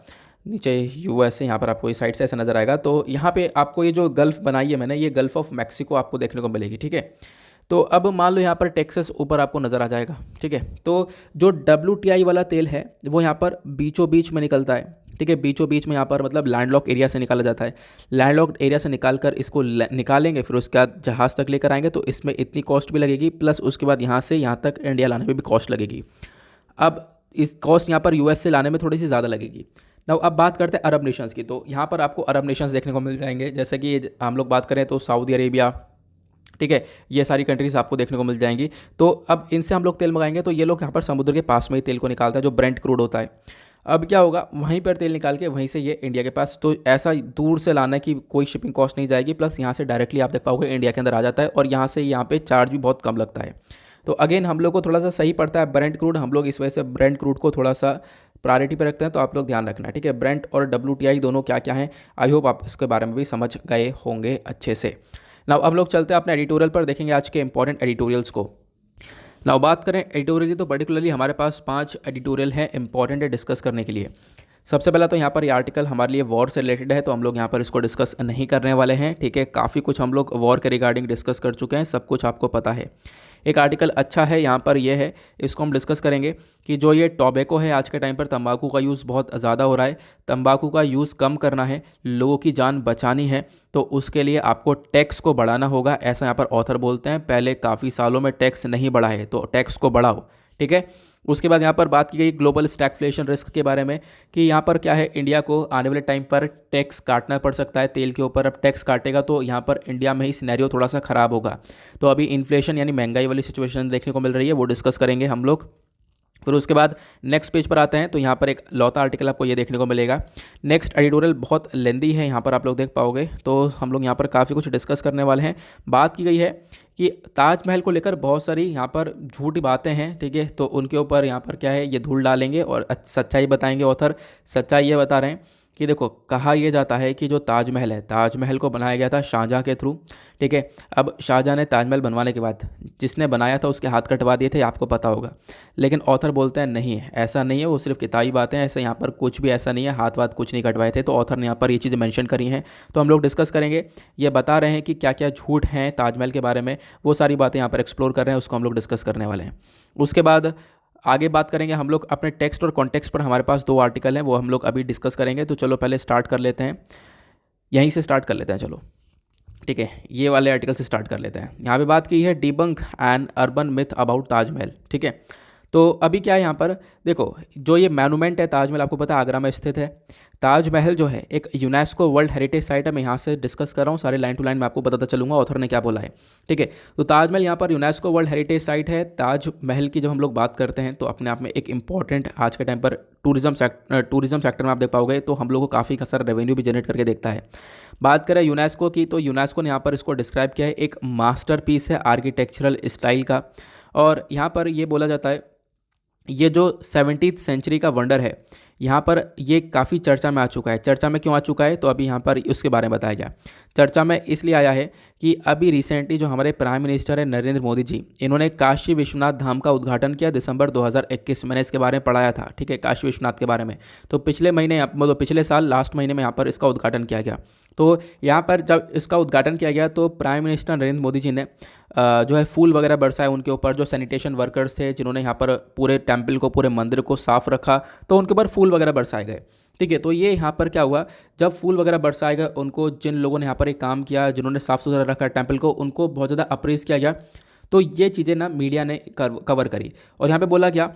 नीचे USA, यहाँ पर आपको इस साइड से ऐसा नज़र आएगा। तो यहाँ पे आपको ये जो गल्फ़ बनाई है मैंने, ये गल्फ़ ऑफ मैक्सिको आपको देखने को मिलेगी। ठीक है, तो अब मान लो यहाँ पर टेक्सास ऊपर आपको नज़र आ जाएगा। ठीक है, तो जो WTI वाला तेल है वो यहाँ पर बीचों बीच में निकलता है। ठीक है, बीचों बीच में यहाँ पर मतलब लैंडलॉक एरिया से निकाला जाता है। लैंडलॉक एरिया से निकाल कर इसको निकालेंगे, फिर उसके बाद जहाज़ तक लेकर आएंगे, तो इसमें इतनी कॉस्ट भी लगेगी, प्लस उसके बाद यहाँ से यहाँ तक इंडिया लाने में भी कॉस्ट लगेगी। अब इस कॉस्ट यहाँ पर US से लाने में थोड़ी सी ज़्यादा लगेगी। ना अब बात करते हैं अरब नेशंस की, तो यहाँ पर आपको अरब नेशंस देखने को मिल जाएंगे, जैसे कि हम लोग बात करें तो सऊदी अरेबिया। ठीक है, ये सारी कंट्रीज़ आपको देखने को मिल जाएंगी। तो अब इनसे हम लोग तेल मंगाएंगे, तो ये लोग यहाँ पर समुद्र के पास में ही तेल को निकालते हैं, जो ब्रेंट क्रूड होता है। अब क्या होगा, वहीं पर तेल निकाल के वहीं से ये इंडिया के पास, तो ऐसा दूर से लाना की कोई शिपिंग कॉस्ट नहीं जाएगी, प्लस यहाँ से डायरेक्टली आप देख पाओगे इंडिया के अंदर आ जाता है, और यहाँ से यहाँ पे चार्ज भी बहुत कम लगता है। तो अगेन हम लोग को थोड़ा सा सही पड़ता है ब्रेंट क्रूड, हम लोग इस वजह से ब्रेंट क्रूड को थोड़ा सा प्रायोरिटी पे रखते हैं, तो आप लोग ध्यान रखना। ठीक है, ब्रेंट और WTI दोनों क्या क्या हैं, आई होप आप इसके बारे में भी समझ गए होंगे अच्छे से। नाउ अब लोग चलते हैं अपने एडिटोरियल पर, देखेंगे आज के इंपॉर्टेंट एडिटोरियल्स को। नाउ बात करें एडिटोरियल की, तो पर्टिकुलरली हमारे पास 5 एडिटोरियल हैं इंपॉर्टेंट है डिस्कस करने के लिए। सबसे पहला तो यहाँ पर ये आर्टिकल हमारे लिए वॉर से रिलेटेड है, तो हम लोग यहाँ पर इसको डिस्कस नहीं करने वाले हैं। ठीक है, काफ़ी कुछ हम लोग वॉर के रिगार्डिंग डिस्कस कर चुके हैं, सब कुछ आपको पता है। एक आर्टिकल अच्छा है यहाँ पर ये है, इसको हम डिस्कस करेंगे कि जो ये टोबैको है, आज के टाइम पर तंबाकू का यूज़ बहुत ज़्यादा हो रहा है, तंबाकू का यूज़ कम करना है, लोगों की जान बचानी है, तो उसके लिए आपको टैक्स को बढ़ाना होगा, ऐसा यहाँ पर ऑथर बोलते हैं। पहले काफ़ी सालों में टैक्स नहीं बढ़ा है, तो टैक्स को बढ़ाओ। ठीक है, उसके बाद यहाँ पर बात की गई ग्लोबल स्टैगफ्लेशन रिस्क के बारे में, कि यहाँ पर क्या है, इंडिया को आने वाले टाइम पर टैक्स काटना पड़ सकता है तेल के ऊपर। अब टैक्स काटेगा तो यहाँ पर इंडिया में ही सिनेरियो थोड़ा सा ख़राब होगा। तो अभी इन्फ्लेशन यानी महंगाई वाली सिचुएशन देखने को मिल रही है, वो डिस्कस करेंगे हम लोग। फिर उसके बाद नेक्स्ट पेज पर आते हैं, तो यहाँ पर एक लौता आर्टिकल आपको ये देखने को मिलेगा। नेक्स्ट एडिटोरियल बहुत लेंदी है, यहाँ पर आप लोग देख पाओगे, तो हम लोग यहाँ पर काफ़ी कुछ डिस्कस करने वाले हैं। बात की गई है कि ताजमहल को लेकर बहुत सारी यहाँ पर झूठी बातें हैं। ठीक है, तो उनके ऊपर यहाँ पर क्या है, ये धूल डालेंगे और सच्चाई बताएंगे ऑथर। सच्चाई ये बता रहे हैं कि देखो, कहा यह जाता है कि जो ताजमहल है, ताजमहल को बनाया गया था शाहजहाँ के थ्रू। ठीक है, अब शाहजहाँ ने ताजमहल बनवाने के बाद जिसने बनाया था उसके हाथ कटवा दिए थे, आपको पता होगा। लेकिन ऑथर बोलते हैं नहीं, ऐसा नहीं है, वो सिर्फ किताबी बातें हैं, ऐसे यहाँ पर कुछ भी ऐसा नहीं है, हाथ वाथ कुछ नहीं कटवाए थे। तो ऑथर ने यहाँ पर ये चीज़ें मेंशन करी हैं, तो हम लोग डिस्कस करेंगे। ये बता रहे हैं कि क्या क्या झूठ हैं ताजमहल के बारे में, वो सारी बातें यहाँ पर एक्सप्लोर कर रहे हैं, उसको हम लोग डिस्कस करने वाले हैं। उसके बाद आगे बात करेंगे हम लोग अपने टेक्स्ट और कॉन्टेक्स्ट पर। हमारे पास 2 आर्टिकल हैं, वो हम लोग अभी डिस्कस करेंगे। तो चलो पहले स्टार्ट कर लेते हैं, यहीं से स्टार्ट कर लेते हैं। चलो ठीक है, ये वाले आर्टिकल से स्टार्ट कर लेते हैं। यहाँ पे बात की है debunk N urban myth about Taj Mahal. ठीक है, तो अभी क्या है यहाँ पर, देखो जो ये मैनूमेंट है ताजमहल, आपको पता है आगरा में स्थित है। ताजमहल जो है एक यूनेस्को वर्ल्ड हेरिटेज साइट है। मैं यहाँ से डिस्कस कर रहा हूँ, सारे लाइन टू लाइन में आपको बताता चलूँगा ऑथर ने क्या बोला है। ठीक है, तो ताजमहल यहाँ पर यूनेस्को वर्ल्ड हेरिटेज साइट है। ताजमहल की जब हम लोग बात करते हैं तो अपने आप में एक इंपॉर्टेंट आज के टाइम पर टूरिज्म सेक्टर में आप देख पाओगे, तो हम लोग को काफ़ी सारा रेवेन्यू भी जनरेट करके देखता है। बात करें यूनेस्को की, तो यूनेस्को ने यहाँ पर इसको डिस्क्राइब किया है एक मास्टरपीस है आर्किटेक्चरल स्टाइल का। और यहाँ पर ये बोला जाता है ये जो 17th सेंचुरी का वंडर है, यहाँ पर ये काफ़ी चर्चा में आ चुका है। चर्चा में क्यों आ चुका है, तो अभी यहाँ पर उसके बारे में बताया गया। चर्चा में इसलिए आया है कि अभी रिसेंटली जो हमारे प्राइम मिनिस्टर है नरेंद्र मोदी जी, इन्होंने काशी विश्वनाथ धाम का उद्घाटन किया दिसंबर 2021। मैंने इसके बारे में पढ़ाया था, ठीक है, काशी विश्वनाथ के बारे में। तो पिछले महीने मतलब पिछले साल लास्ट महीने में यहाँ पर इसका उद्घाटन किया गया। तो यहाँ पर जब इसका उद्घाटन किया गया तो प्राइम मिनिस्टर नरेंद्र मोदी जी ने जो है फूल वगैरह बरसाए उनके ऊपर। जो सैनिटेशन वर्कर्स थे जिन्होंने यहाँ पर पूरे टेम्पल को, पूरे मंदिर को साफ रखा, तो उनके ऊपर फूल वगैरह बरसाए गए। ठीक है, तो ये यहाँ पर क्या हुआ, जब फूल वगैरह बरसाए गए, उनको जिन लोगों ने यहाँ पर एक काम किया, जिन्होंने साफ़ सुथरा रखा टेम्पल को, उनको बहुत ज़्यादा अप्रेज़ किया गया। तो ये चीज़ें ना मीडिया ने कवर करी और यहाँ पे बोला गया,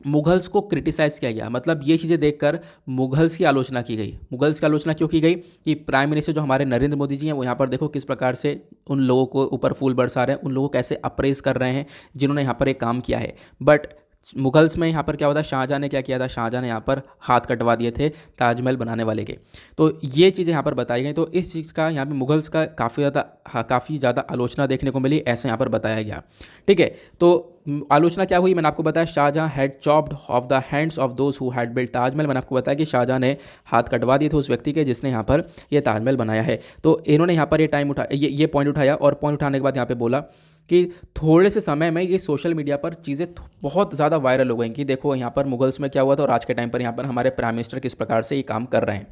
मुगल्स को क्रिटिसाइज़ किया गया। मतलब ये चीज़ें देखकर मुगल्स की आलोचना की गई। मुगल्स की आलोचना क्यों की गई कि प्राइम मिनिस्टर जो हमारे नरेंद्र मोदी जी हैं, वो यहाँ पर देखो किस प्रकार से उन लोगों को ऊपर फूल बरसा रहे हैं, उन लोगों को कैसे अप्रेज़ कर रहे हैं जिन्होंने यहाँ पर एक काम किया है। बट मुगल्स में यहाँ पर क्या होता है, शाहजहाँ ने क्या किया था, शाहजहाँ ने यहाँ पर हाथ कटवा दिए थे ताजमहल बनाने वाले के। तो ये चीज़ें यहाँ पर बताई गई। तो इस चीज़ का यहाँ पे मुगल्स का काफ़ी ज़्यादा आलोचना देखने को मिली, ऐसे यहाँ पर बताया गया। ठीक है, तो आलोचना क्या हुई, मैंने आपको बताया Shah Jahan had chopped off the hands of those who had built Taj Mahal. मैंने आपको बताया कि शाहजहाँ ने हाथ कटवा दिए थे उस व्यक्ति के जिसने यहाँ पर ये ताजमहल बनाया है। तो इन्होंने यहाँ पर ये पॉइंट उठाया और पॉइंट उठाने के बाद यहाँ पे बोला कि थोड़े से समय में ये सोशल मीडिया पर चीज़ें बहुत ज़्यादा वायरल हो गई कि देखो यहाँ पर मुगल्स में क्या हुआ था और आज के टाइम पर यहाँ पर हमारे प्राइम मिनिस्टर किस प्रकार से ये काम कर रहे हैं।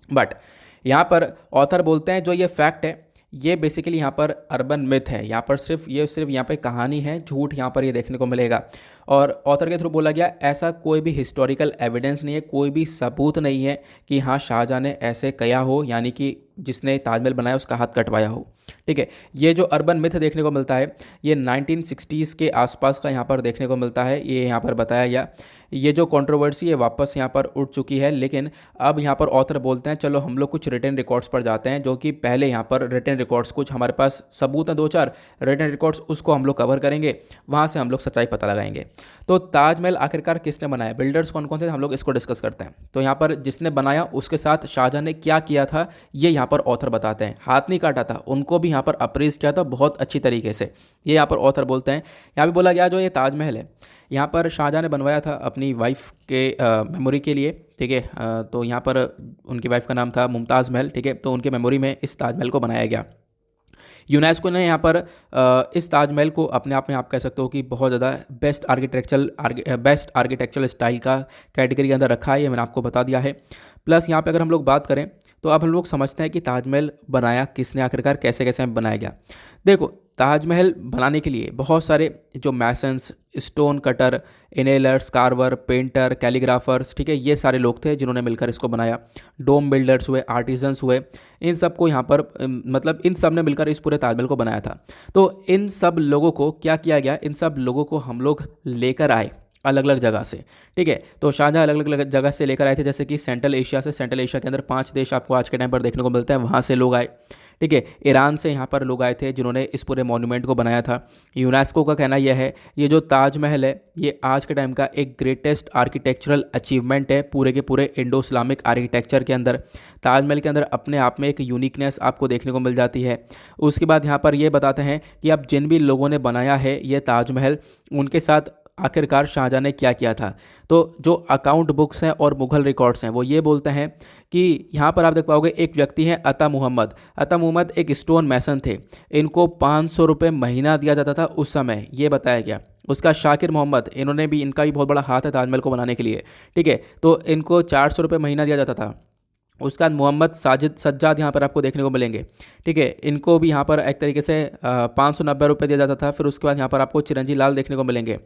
बट यहाँ पर ऑथर बोलते हैं जो ये फैक्ट है, ये बेसिकली यहाँ पर अर्बन मिथ है। यहाँ पर सिर्फ यहाँ पे कहानी है, झूठ यहाँ पर ये देखने को मिलेगा। और ऑथर के थ्रू बोला गया ऐसा कोई भी हिस्टोरिकल एविडेंस नहीं है, कोई भी सबूत नहीं है कि हाँ शाहजहाँ ने ऐसे किया हो, यानी कि जिसने ताजमहल बनाया उसका हाथ कटवाया हो। ठीक है, ये जो अर्बन मिथ देखने को मिलता है ये 1960s के आसपास का यहाँ पर देखने को मिलता है, ये यहाँ पर बताया गया। ये जो कंट्रोवर्सी है वापस यहाँ पर उठ चुकी है, लेकिन अब यहाँ पर ऑथर बोलते हैं चलो हम लोग कुछ रिटन रिकॉर्ड्स पर जाते हैं, जो कि पहले यहाँ पर रिटन रिकॉर्ड्स कुछ हमारे पास सबूत हैं, 2-4 रिटन रिकॉर्ड्स, उसको हम लोग कवर करेंगे, वहाँ से हम लोग सच्चाई पता लगाएंगे। तो ताजमहल आखिरकार किसने बनाया, बिल्डर्स कौन कौन थे, हम लोग इसको डिस्कस करते हैं। तो यहाँ पर जिसने बनाया उसके साथ शाहजहाँ ने क्या किया था ये यहाँ पर ऑथर बताते हैं। हाथ नहीं काटा था, उनको भी यहाँ पर अप्रेज़ किया था बहुत अच्छी तरीके से, ये यहाँ पर ऑथर बोलते हैं। यहाँ पे बोला गया जो ये ताजमहल है यहाँ पर शाहजहाँ ने बनवाया था अपनी वाइफ के मेमोरी के लिए। ठीक है, तो यहाँ पर उनकी वाइफ का नाम था मुमताज़ महल। ठीक है, तो उनके मेमोरी में इस ताजमहल को बनाया गया। यूनेस्को ने यहाँ पर इस ताजमहल को अपने आप में आप कह सकते हो कि बहुत ज़्यादा बेस्ट आर्किटेक्चरल स्टाइल का कैटेगरी के अंदर रखा है, ये मैंने आपको बता दिया है। प्लस यहाँ पे अगर हम लोग बात करें तो अब हम लोग समझते हैं कि ताजमहल बनाया किसने, आखिरकार कैसे कैसे बनाया गया। देखो ताजमहल बनाने के लिए बहुत सारे जो masons, stone cutter, inlayers, carver, painter, calligraphers, ठीक है, ये सारे लोग थे जिन्होंने मिलकर इसको बनाया। डोम बिल्डर्स हुए, आर्टिजन्स हुए, इन सब को यहाँ पर मतलब इन सब ने मिलकर इस पूरे ताजमहल को बनाया था। तो इन सब लोगों को क्या किया गया, इन सब लोगों को हम लोग लेकर आए अलग अलग जगह से। ठीक है, तो शाहजहाँ अलग अलग जगह से लेकर आए थे, जैसे कि सेंट्रल एशिया से। सेंट्रल एशिया के अंदर 5 देश आपको आज के टाइम पर देखने को मिलते हैं, वहाँ से लोग आए। ठीक है, ईरान से यहाँ पर लोग आए थे जिन्होंने इस पूरे मॉन्यूमेंट को बनाया था। यूनेस्को का कहना यह है ये जो ताजमहल है ये आज के टाइम का एक ग्रेटेस्ट आर्किटेक्चरल अचीवमेंट है पूरे के पूरे इंडो इस्लामिक आर्किटेक्चर के अंदर। ताजमहल के अंदर अपने आप में एक यूनिकनेस आपको देखने को मिल जाती है। उसके बाद यहाँ पर ये बताते हैं कि अब जिन भी लोगों ने बनाया है ये ताजमहल, उनके साथ आखिरकार शाहजहाँ ने क्या किया था। तो जो अकाउंट बुक्स हैं और मुग़ल रिकॉर्ड्स हैं वो ये बोलते हैं कि यहाँ पर आप देख पाओगे एक व्यक्ति हैं अता मोहम्मद। अता मोहम्मद एक स्टोन मैसन थे, इनको 500 रुपये महीना दिया जाता था उस समय, ये बताया गया। उसका शाकिर मोहम्मद, इनका भी बहुत बड़ा हाथ है ताजमहल को बनाने के लिए। ठीक है, तो इनको 400 रुपये महीना दिया जाता था। उसके बाद मोहम्मद सज्जाद यहाँ पर आपको देखने को मिलेंगे। ठीक है, इनको भी यहाँ पर एक तरीके से 590 रुपये दिया जाता था। फिर उसके बाद यहाँ पर आपको चिरंजी लाल देखने को मिलेंगे,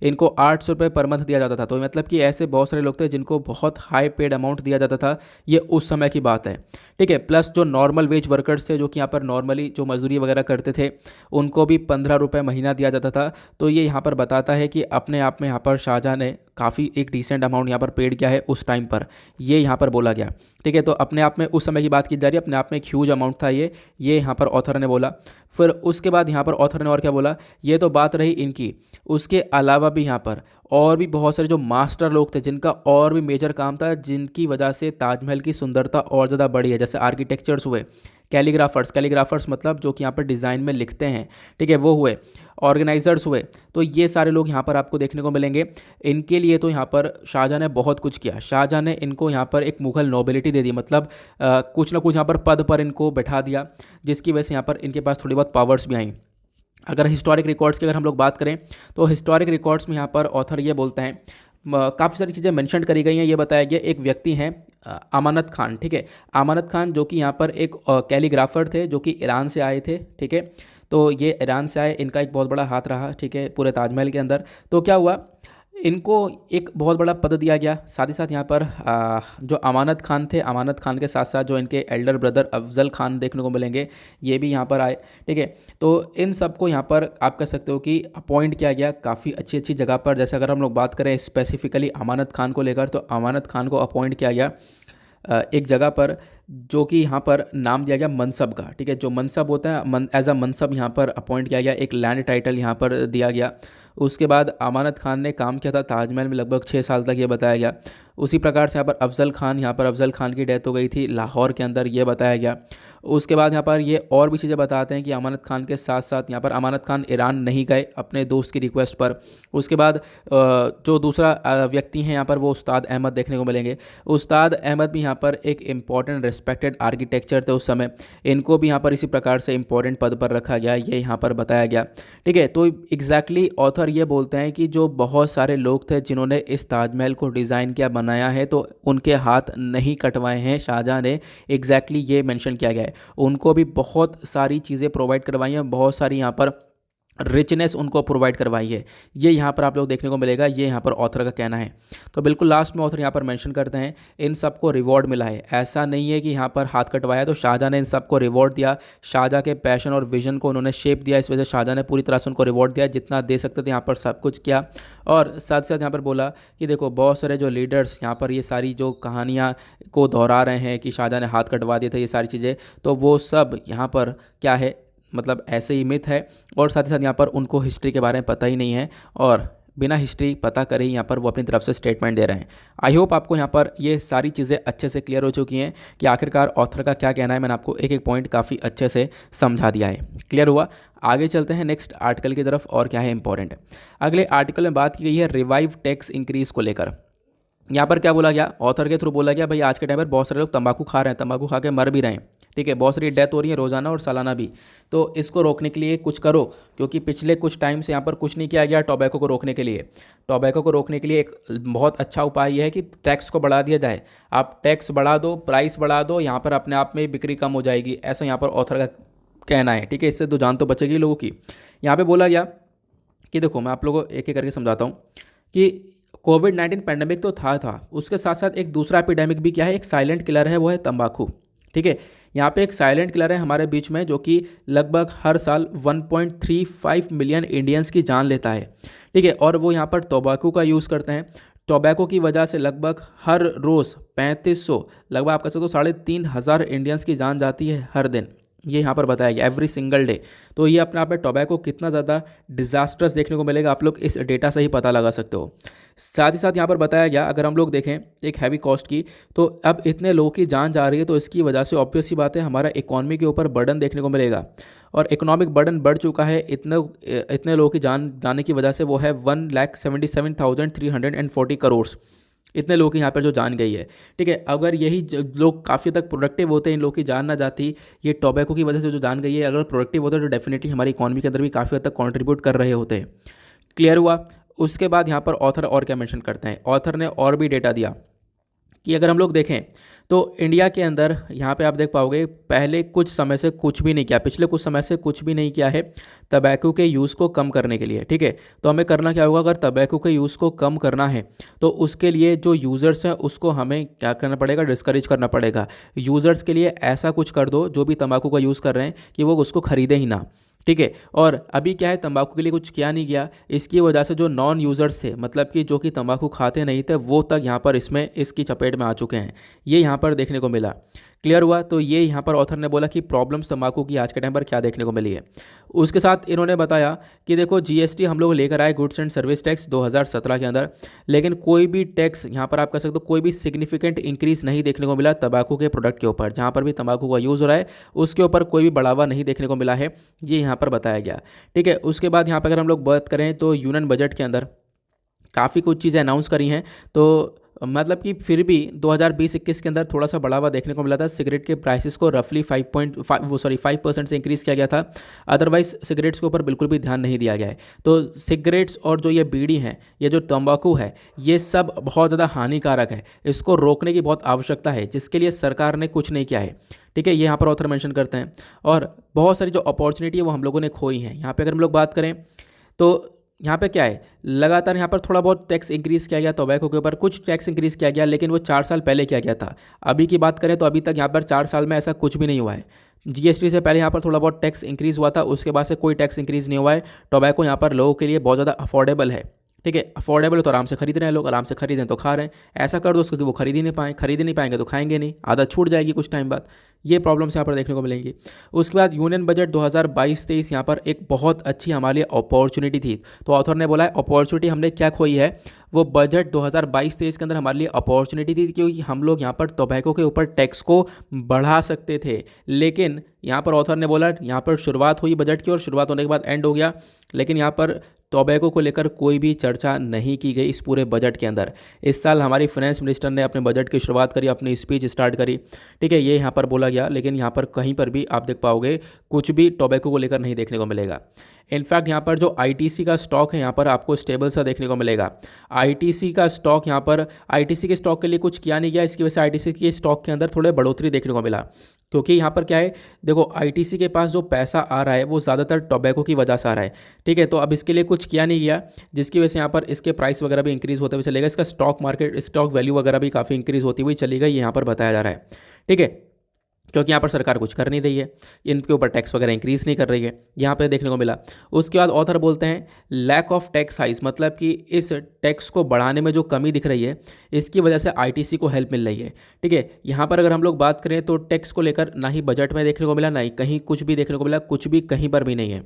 इनको 800 रुपये पर मंथ दिया जाता था। तो मतलब कि ऐसे बहुत सारे लोग थे जिनको बहुत हाई पेड अमाउंट दिया जाता था, ये उस समय की बात है। ठीक है, प्लस जो नॉर्मल वेज वर्कर्स थे जो कि यहाँ पर नॉर्मली जो मजदूरी वगैरह करते थे उनको भी 15 रुपये महीना दिया जाता था। तो ये यहाँ पर बताता है कि अपने आप में यहाँ पर शाहजहाँ ने काफ़ी एक डिसेंट अमाउंट यहाँ पर पेड किया है उस टाइम पर, ये यहाँ पर बोला गया। ठीक है, तो अपने आप में उस समय की बात की जा रही है, अपने आप में एक ह्यूज अमाउंट था ये यहाँ पर ऑथर ने बोला। फिर उसके बाद यहाँ पर ऑथर ने और क्या बोला, ये तो बात रही इनकी, उसके अलावा भी यहाँ पर और भी बहुत सारे जो मास्टर लोग थे जिनका और भी मेजर काम था, जिनकी वजह से ताजमहल की सुंदरता और ज़्यादा बढ़ी है। जैसे आर्किटेक्चर्स हुए, कैलीग्राफर्स मतलब जो कि यहाँ पर डिज़ाइन में लिखते हैं, ठीक है, वो हुए, ऑर्गेनाइजर्स हुए। तो ये सारे लोग यहाँ पर आपको देखने को मिलेंगे। इनके लिए तो यहाँ पर शाहजहाँ ने बहुत कुछ किया। शाहजहाँ ने इनको यहाँ पर एक मुगल नोबिलिटी दे दी, मतलब कुछ ना कुछ यहाँ पर पद पर इनको बैठा दिया, जिसकी वजह से यहाँ पर इनके पास थोड़ी बहुत पावर्स भी आई। अगर हिस्टोरिक रिकॉर्ड्स की अगर हम लोग बात करें तो हिस्टोरिक रिकॉर्ड्स में यहाँ पर ऑथर ये बोलते हैं, काफ़ी सारी चीज़ें मेंशन करी गई हैं। ये बताया गया एक व्यक्ति हैं अमानत खान, ठीक है, अमानत खान जो कि यहाँ पर एक कैलीग्राफर थे जो कि ईरान से आए थे, ठीक है। तो ये ईरान से आए, इनका एक बहुत बड़ा हाथ रहा, ठीक है, पूरे ताजमहल के अंदर। तो क्या हुआ, इनको एक बहुत बड़ा पद दिया गया। साथ ही साथ यहाँ पर जो अमानत खान थे, अमानत खान के साथ साथ जो इनके एल्डर ब्रदर अफजल खान देखने को मिलेंगे, ये भी यहाँ पर आए, ठीक है। तो इन सबको यहाँ पर आप कह सकते हो कि अपॉइंट किया गया काफ़ी अच्छी अच्छी जगह पर। जैसे अगर हम लोग बात करें स्पेसिफिकली अमानत खान को लेकर, तो अमानत खान को अपॉइंट किया गया एक जगह पर, जो कि यहाँ पर नाम दिया गया मनसब का, ठीक है। जो मनसब होता है, एज अ मनसब यहाँ पर अपॉइंट किया गया, एक लैंड टाइटल यहाँ पर दिया गया। उसके बाद अमानत खान ने काम किया था ताजमहल में लगभग 6 साल तक, ये बताया गया। उसी प्रकार से यहाँ पर अफजल खान, यहाँ पर अफजल खान की डेथ हो गई थी लाहौर के अंदर, ये बताया गया। उसके बाद यहाँ पर ये और भी चीज़ें बताते हैं कि अमानत खान के साथ साथ यहाँ पर अमानत खान ईरान नहीं गए अपने दोस्त की रिक्वेस्ट पर। उसके बाद जो दूसरा व्यक्ति हैं यहाँ पर, वो उस्ताद अहमद देखने को मिलेंगे। उस्ताद अहमद भी यहाँ पर एक इम्पॉर्टेंट रिस्पेक्टेड आर्किटेक्चर थे उस समय, इनको भी यहाँ पर इसी प्रकार से इंपॉर्टेंट पद पर रखा गया, ये यहाँ पर बताया गया, ठीक है। तो एग्जैक्टली ऑथर ये बोलते हैं कि जो बहुत सारे लोग थे जिन्होंने इस ताजमहल को डिज़ाइन किया, बनाया है, तो उनके हाथ नहीं कटवाए हैं शाहजहाँ ने, एग्जैक्टली ये मेंशन किया गया है। उनको भी बहुत सारी चीज़ें प्रोवाइड करवाई हैं, बहुत सारी यहाँ पर रिचनेस उनको प्रोवाइड करवाई है, ये यहाँ पर आप लोग देखने को मिलेगा, ये यहाँ पर ऑथर का कहना है। तो बिल्कुल लास्ट में ऑथर यहाँ पर मेंशन करते हैं इन सबको रिवॉर्ड मिला है। ऐसा नहीं है कि यहाँ पर हाथ कटवाया, तो शाहजहाँ ने इन सबको रिवॉर्ड दिया। शाहजहाँ के पैशन और विजन को उन्होंने शेप दिया, इस वजह से शाहजहाँ ने पूरी तरह से उनको रिवॉर्ड दिया, जितना दे सकते थे यहाँ पर सब कुछ किया। और साथ साथ यहाँ पर बोला कि देखो बहुत सारे जो लीडर्स यहाँ पर ये सारी जो कहानियाँ को दोहरा रहे हैं कि शाहजहाँ ने हाथ कटवा दिए थे, ये सारी चीज़ें, तो वो सब यहाँ पर क्या है, मतलब ऐसे ही मिथ है। और साथ ही साथ यहाँ पर उनको हिस्ट्री के बारे में पता ही नहीं है, और बिना हिस्ट्री पता करे ही यहाँ पर वो अपनी तरफ से स्टेटमेंट दे रहे हैं। आई होप आपको यहाँ पर ये सारी चीज़ें अच्छे से क्लियर हो चुकी हैं कि आखिरकार ऑथर का क्या कहना है। मैंने आपको एक एक पॉइंट काफ़ी अच्छे से समझा दिया है, क्लियर हुआ। आगे चलते हैं नेक्स्ट आर्टिकल की तरफ, और क्या है इंपॉर्टेंट। अगले आर्टिकल में बात की गई है रिवाइव टैक्स इंक्रीज़ को लेकर। यहाँ पर क्या बोला गया, ऑथर के थ्रू बोला गया, भाई आज के टाइम पर बहुत सारे लोग तंबाकू खा रहे हैं, तंबाकू खा के मर भी रहे हैं, ठीक है, बहुत सारी डेथ हो रही है रोज़ाना और सालाना भी। तो इसको रोकने के लिए कुछ करो, क्योंकि पिछले कुछ टाइम से यहाँ पर कुछ नहीं किया गया टोबैको को रोकने के लिए। टोबैको को रोकने के लिए एक बहुत अच्छा उपाय यह है कि टैक्स को बढ़ा दिया जाए। आप टैक्स बढ़ा दो, प्राइस बढ़ा दो, यहाँ पर अपने आप में बिक्री कम हो जाएगी, ऐसा यहाँ पर ऑथर का कहना है, ठीक है। इससे तो जान तो बचेगी लोगों की। यहाँ पर बोला गया कि देखो, मैं आप लोगों को एक एक करके समझाता हूँ कि कोविड-19 पैंडेमिक तो था, उसके साथ साथ एक दूसरा एपिडेमिक भी क्या है, एक साइलेंट किलर है, वो है तंबाकू, ठीक है। यहाँ पे एक साइलेंट किलर है हमारे बीच में, जो कि लगभग हर साल 1.35 मिलियन इंडियंस की जान लेता है, ठीक है। और वो यहाँ पर टोबैको का यूज़ करते हैं। टोबैको की वजह से लगभग हर रोज़ 3500, लगभग आप कह सकते हो 3500 इंडियंस की जान जाती है हर दिन, ये यहाँ पर बताया गया, एवरी सिंगल डे। तो ये अपने आप में टोबैको कितना ज़्यादा डिजास्टर्स देखने को मिलेगा, आप लोग इस डेटा से ही पता लगा सकते हो। साथ ही साथ यहाँ पर बताया गया, अगर हम लोग देखें एक हैवी कॉस्ट की, तो अब इतने लोगों की जान जा रही है, तो इसकी वजह से ऑब्वियस सी बात है हमारा इकॉनमी के ऊपर बर्डन देखने को मिलेगा, और इकोनॉमिक बर्डन बढ़ चुका है। इतने लोगों की जान जाने की वजह से वो है 1,77,340 करोड़, इतने लोग यहाँ पर जो जान गई है, ठीक है। अगर यही लोग काफ़ी तक प्रोडक्टिव होते हैं, इन लोग की जान ना जाती, ये टोबैको की वजह से जो जान गई है, अगर प्रोडक्टिव होते तो डेफिनेटली हमारी इकॉनमी के अंदर भी काफ़ी हद तक कंट्रीब्यूट कर रहे होते हैं, क्लियर हुआ। उसके बाद यहाँ पर ऑथर और क्या मेंशन करते हैं, ऑथर ने और भी डेटा दिया कि अगर हम लोग देखें तो इंडिया के अंदर यहाँ पे आप देख पाओगे, पहले कुछ समय से कुछ भी नहीं किया, पिछले कुछ समय से कुछ भी नहीं किया है तंबाकू के यूज़ को कम करने के लिए, ठीक है। तो हमें करना क्या होगा, अगर तंबाकू के यूज़ को कम करना है तो उसके लिए जो यूज़र्स हैं उसको हमें क्या करना पड़ेगा, डिस्करेज करना पड़ेगा। यूज़र्स के लिए ऐसा कुछ कर दो जो भी तंबाकू का यूज़ कर रहे हैं कि वो उसको खरीदे ही ना, ठीक है। और अभी क्या है, तंबाकू के लिए कुछ किया नहीं गया, इसकी वजह से जो नॉन यूज़र्स थे, मतलब कि जो कि तंबाकू खाते नहीं थे, वो तक यहाँ पर इसमें इसकी चपेट में आ चुके हैं, ये यहाँ पर देखने को मिला, क्लियर हुआ। तो ये यहाँ पर ऑथर ने बोला कि प्रॉब्लम्स तंबाकू की आज के टाइम पर क्या देखने को मिली है। उसके साथ इन्होंने बताया कि देखो जीएसटी हम लोग लेकर आए गुड्स एंड सर्विस टैक्स 2017 के अंदर, लेकिन कोई भी टैक्स यहाँ पर आप कह सकते हो कोई भी सिग्निफिकेंट इंक्रीज नहीं देखने को मिला तंबाकू के प्रोडक्ट के ऊपर। जहाँ पर भी तंबाकू का यूज़ हो रहा है उसके ऊपर कोई भी बढ़ावा नहीं देखने को मिला है, ये यहाँ पर बताया गया। ठीक है, उसके बाद यहाँ पर अगर हम लोग बात करें तो यूनियन बजट के अंदर काफ़ी कुछ चीज़ें अनाउंस करी हैं। तो मतलब कि फिर भी 2020-21 के अंदर थोड़ा सा बढ़ावा देखने को मिला था। सिगरेट के प्राइसेस को रफली 5% से इंक्रीज़ किया गया था। अदरवाइज सिगरेट्स के ऊपर बिल्कुल भी ध्यान नहीं दिया गया है। तो सिगरेट्स और जो ये बीड़ी हैं, ये जो तंबाकू है, ये सब बहुत ज़्यादा हानिकारक है। इसको रोकने की बहुत आवश्यकता है, जिसके लिए सरकार ने कुछ नहीं किया है। ठीक है, ये यहाँ पर ऑथर मेंशन करते हैं। और बहुत सारी जो अपॉर्चुनिटी है वो हम लोगों ने खोई है। यहाँ पर अगर हम लोग बात करें तो यहाँ पे क्या है, लगातार यहाँ पर थोड़ा बहुत टैक्स इंक्रीज़ किया गया टोबैको के ऊपर, कुछ टैक्स इंक्रीज़ किया गया, लेकिन वो 4 साल पहले किया गया था। अभी की बात करें तो अभी तक यहाँ पर 4 साल में ऐसा कुछ भी नहीं हुआ है। जीएसटी से पहले यहाँ पर थोड़ा बहुत टैक्स इंक्रीज़ हुआ था, उसके बाद से कोई टैक्स इंक्रीज़ नहीं हुआ है। टोबैको यहाँ पर लोगों के लिए बहुत ज़्यादा अफोर्डेबल है। ठीक है, अफोर्डेबल है तो आराम से खरीद रहे हैं लोग, आराम से खरीदें तो खा रहे हैं। ऐसा कर दो उसको कि वो खरीद ही नहीं पाएँ, खरीद नहीं पाएंगे तो खाएंगे नहीं, आदत छूट जाएगी कुछ टाइम बाद। ये प्रॉब्लम्स यहाँ पर देखने को मिलेंगी। उसके बाद यूनियन बजट 2022-23 यहाँ पर एक बहुत अच्छी हमारे लिए अपॉर्चुनिटी थी। तो ऑथर ने बोला है अपॉर्चुनिटी हमने क्या खोई है, वो बजट 2022-23 के अंदर हमारे लिए अपॉर्चुनिटी थी, क्योंकि हम लोग यहाँ पर टोबैको के ऊपर टैक्स को बढ़ा सकते थे। लेकिन यहाँ पर ऑथर ने बोला यहाँ पर शुरुआत हुई बजट की और शुरुआत होने के बाद एंड हो गया, लेकिन यहाँ पर टोबैको को लेकर कोई भी चर्चा नहीं की गई इस पूरे बजट के अंदर। इस साल हमारी फाइनेंस मिनिस्टर ने अपने बजट की शुरुआत करी, अपनी स्पीच स्टार्ट करी। ठीक है, ये यहाँ पर बोला गया, लेकिन यहाँ पर कहीं पर भी आप देख पाओगे कुछ भी टोबैको को लेकर नहीं देखने को मिलेगा। इनफैक्ट यहाँ पर जो आईटीसी का स्टॉक है यहाँ पर आपको स्टेबल सा देखने को मिलेगा। आईटीसी का स्टॉक यहाँ पर आईटीसी के स्टॉक के लिए कुछ किया नहीं गया, इसकी वजह से आईटीसी के स्टॉक के अंदर थोड़े बढ़ोतरी देखने को मिला। क्योंकि यहाँ पर क्या है, देखो आईटीसी के पास जो पैसा आ रहा है वो ज़्यादातर टोबैको की वजह से आ रहा है। ठीक है, तो अब इसके लिए कुछ किया नहीं गया, जिसकी वजह से यहाँ पर इसके प्राइस वगैरह भी इंक्रीज़ होते हुए चलेगा। इसका स्टॉक मार्केट स्टॉक वैल्यू वगैरह भी काफ़ी इंक्रीज़ होती हुई चली गई, यहाँ पर बताया जा रहा है। ठीक है, क्योंकि यहाँ पर सरकार कुछ कर नहीं रही है, इनके ऊपर टैक्स वगैरह इंक्रीज़ नहीं कर रही है, यहाँ पे देखने को मिला। उसके बाद ऑथर बोलते हैं लैक ऑफ टैक्स हाइज, मतलब कि इस टैक्स को बढ़ाने में जो कमी दिख रही है इसकी वजह से आईटीसी को हेल्प मिल रही है। ठीक है, यहाँ पर अगर हम लोग बात करें तो टैक्स को लेकर ना ही बजट में देखने को मिला, ना ही कहीं कुछ भी देखने को मिला, कुछ भी कहीं पर भी नहीं है।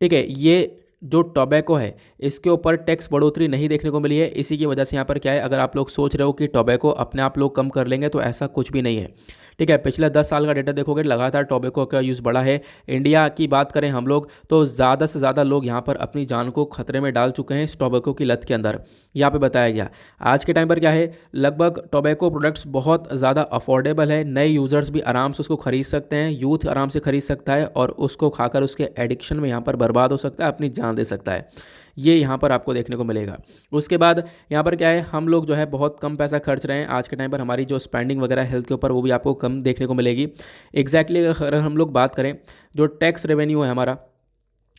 ठीक है, ये जो टोबैको है इसके ऊपर टैक्स बढ़ोतरी नहीं देखने को मिली है। इसी की वजह से यहाँ पर क्या है, अगर आप लोग सोच रहे हो कि टोबैको अपने आप लोग कम कर लेंगे तो ऐसा कुछ भी नहीं है। ठीक है, पिछले 10 साल का डेटा देखोगे लगातार टोबैको का यूज़ बढ़ा है। इंडिया की बात करें हम लोग तो ज़्यादा से ज़्यादा लोग यहाँ पर अपनी जान को खतरे में डाल चुके हैं इस टोबैको की लत के अंदर। यहाँ पे बताया गया आज के टाइम पर क्या है, लगभग टोबैको प्रोडक्ट्स बहुत ज़्यादा अफोर्डेबल है, नए यूज़र्स भी आराम से उसको खरीद सकते हैं, यूथ आराम से खरीद सकता है और उसको खाकर उसके एडिक्शन में यहाँ पर बर्बाद हो सकता है, अपनी जान दे सकता है। ये यहाँ पर आपको देखने को मिलेगा। उसके बाद यहाँ पर क्या है, हम लोग जो है बहुत कम पैसा खर्च रहे हैं आज के टाइम पर, हमारी जो स्पेंडिंग वगैरह हेल्थ के ऊपर वो भी आपको कम देखने को मिलेगी। एग्जैक्टली अगर हम लोग बात करें जो टैक्स रेवेन्यू है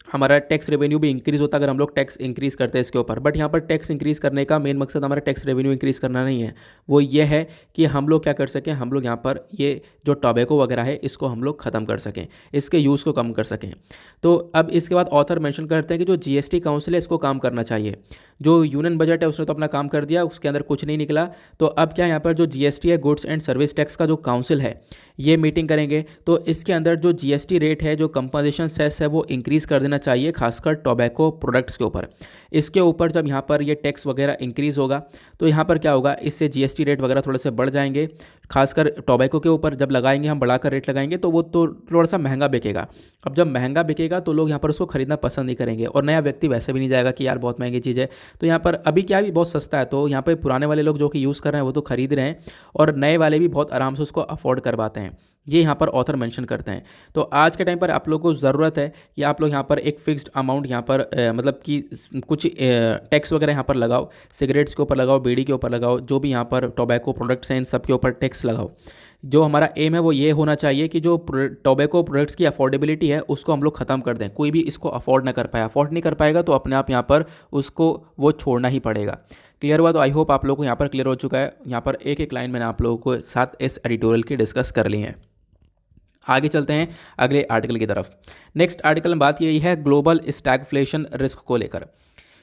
हमारा टैक्स रेवेन्यू भी इंक्रीज़ होता है अगर हम लोग टैक्स इंक्रीज़ करते हैं इसके ऊपर। बट यहाँ पर टैक्स इंक्रीज़ करने का मेन मकसद हमारा टैक्स रेवेन्यू इंक्रीज़ करना नहीं है, वो ये है कि हम लोग क्या कर सकें, हम लोग यहाँ पर ये जो टोबैको वगैरह है इसको हम लोग ख़त्म कर सकें, इसके यूज़ को कम कर सकें। तो अब इसके बाद ऑथर मेंशन करते हैं कि जो जीएसटी काउंसिल है इसको काम करना चाहिए। जो यूनियन बजट है उसने तो अपना काम कर दिया, उसके अंदर कुछ नहीं निकला। तो अब क्या यहाँ पर जो जीएसटी है गुड्स एंड सर्विस टैक्स का जो काउंसिल है ये मीटिंग करेंगे, तो इसके अंदर जो जीएसटी रेट है, जो कंपोजिशन सेस है वो इंक्रीज़ कर देना चाहिए, खासकर टोबैको प्रोडक्ट्स के ऊपर। इसके ऊपर जब यहाँ पर ये टैक्स वगैरह इंक्रीज़ होगा तो यहाँ पर क्या होगा, इससे जीएसटी रेट वगैरह थोड़े से बढ़ जाएंगे। खासकर टोबैको के ऊपर जब लगाएंगे, हम बढ़ाकर रेट लगाएंगे तो वो तो थोड़ा सा महंगा बिकेगा। अब जब महंगा बिकेगा तो लोग यहाँ पर उसको खरीदना पसंद नहीं करेंगे और नया व्यक्ति वैसे भी नहीं जाएगा कि यार बहुत महंगी चीज़ है। तो यहाँ पर अभी क्या भी बहुत सस्ता है, तो यहाँ पर पुराने वाले लोग जो कि यूज़ कर रहे हैं वो तो खरीद रहे हैं और नए वाले भी बहुत आराम से उसको अफोर्ड करवाते हैं। ये यहाँ पर ऑथर मेंशन करते हैं। तो आज के टाइम पर आप लोगों को ज़रूरत है कि आप लोग यहाँ पर एक फिक्स्ड अमाउंट यहाँ पर मतलब कि कुछ टैक्स वगैरह यहाँ पर लगाओ, सिगरेट्स के ऊपर लगाओ, बीड़ी के ऊपर लगाओ, जो भी यहाँ पर टोबैको प्रोडक्ट्स हैं इन सब के ऊपर टैक्स लगाओ। जो हमारा एम है वो ये होना चाहिए कि जो टोबैको प्रोडक्ट्स की अफोर्डेबिलिटी है उसको हम लोग ख़त्म कर दें। कोई भी इसको अफोर्ड ना कर पाए, अफोर्ड नहीं कर पाएगा तो अपने आप यहाँ पर उसको वो छोड़ना ही पड़ेगा। क्लियर हुआ? तो आई होप आप लोगों को यहाँ पर क्लियर हो चुका है। यहाँ पर एक एक लाइन मैंने आप लोगों को साथ इस एडिटोरियल की डिस्कस कर ली है। आगे चलते हैं अगले आर्टिकल की तरफ। नेक्स्ट आर्टिकल में बात यही है ग्लोबल स्टैगफ्लेशन रिस्क को लेकर।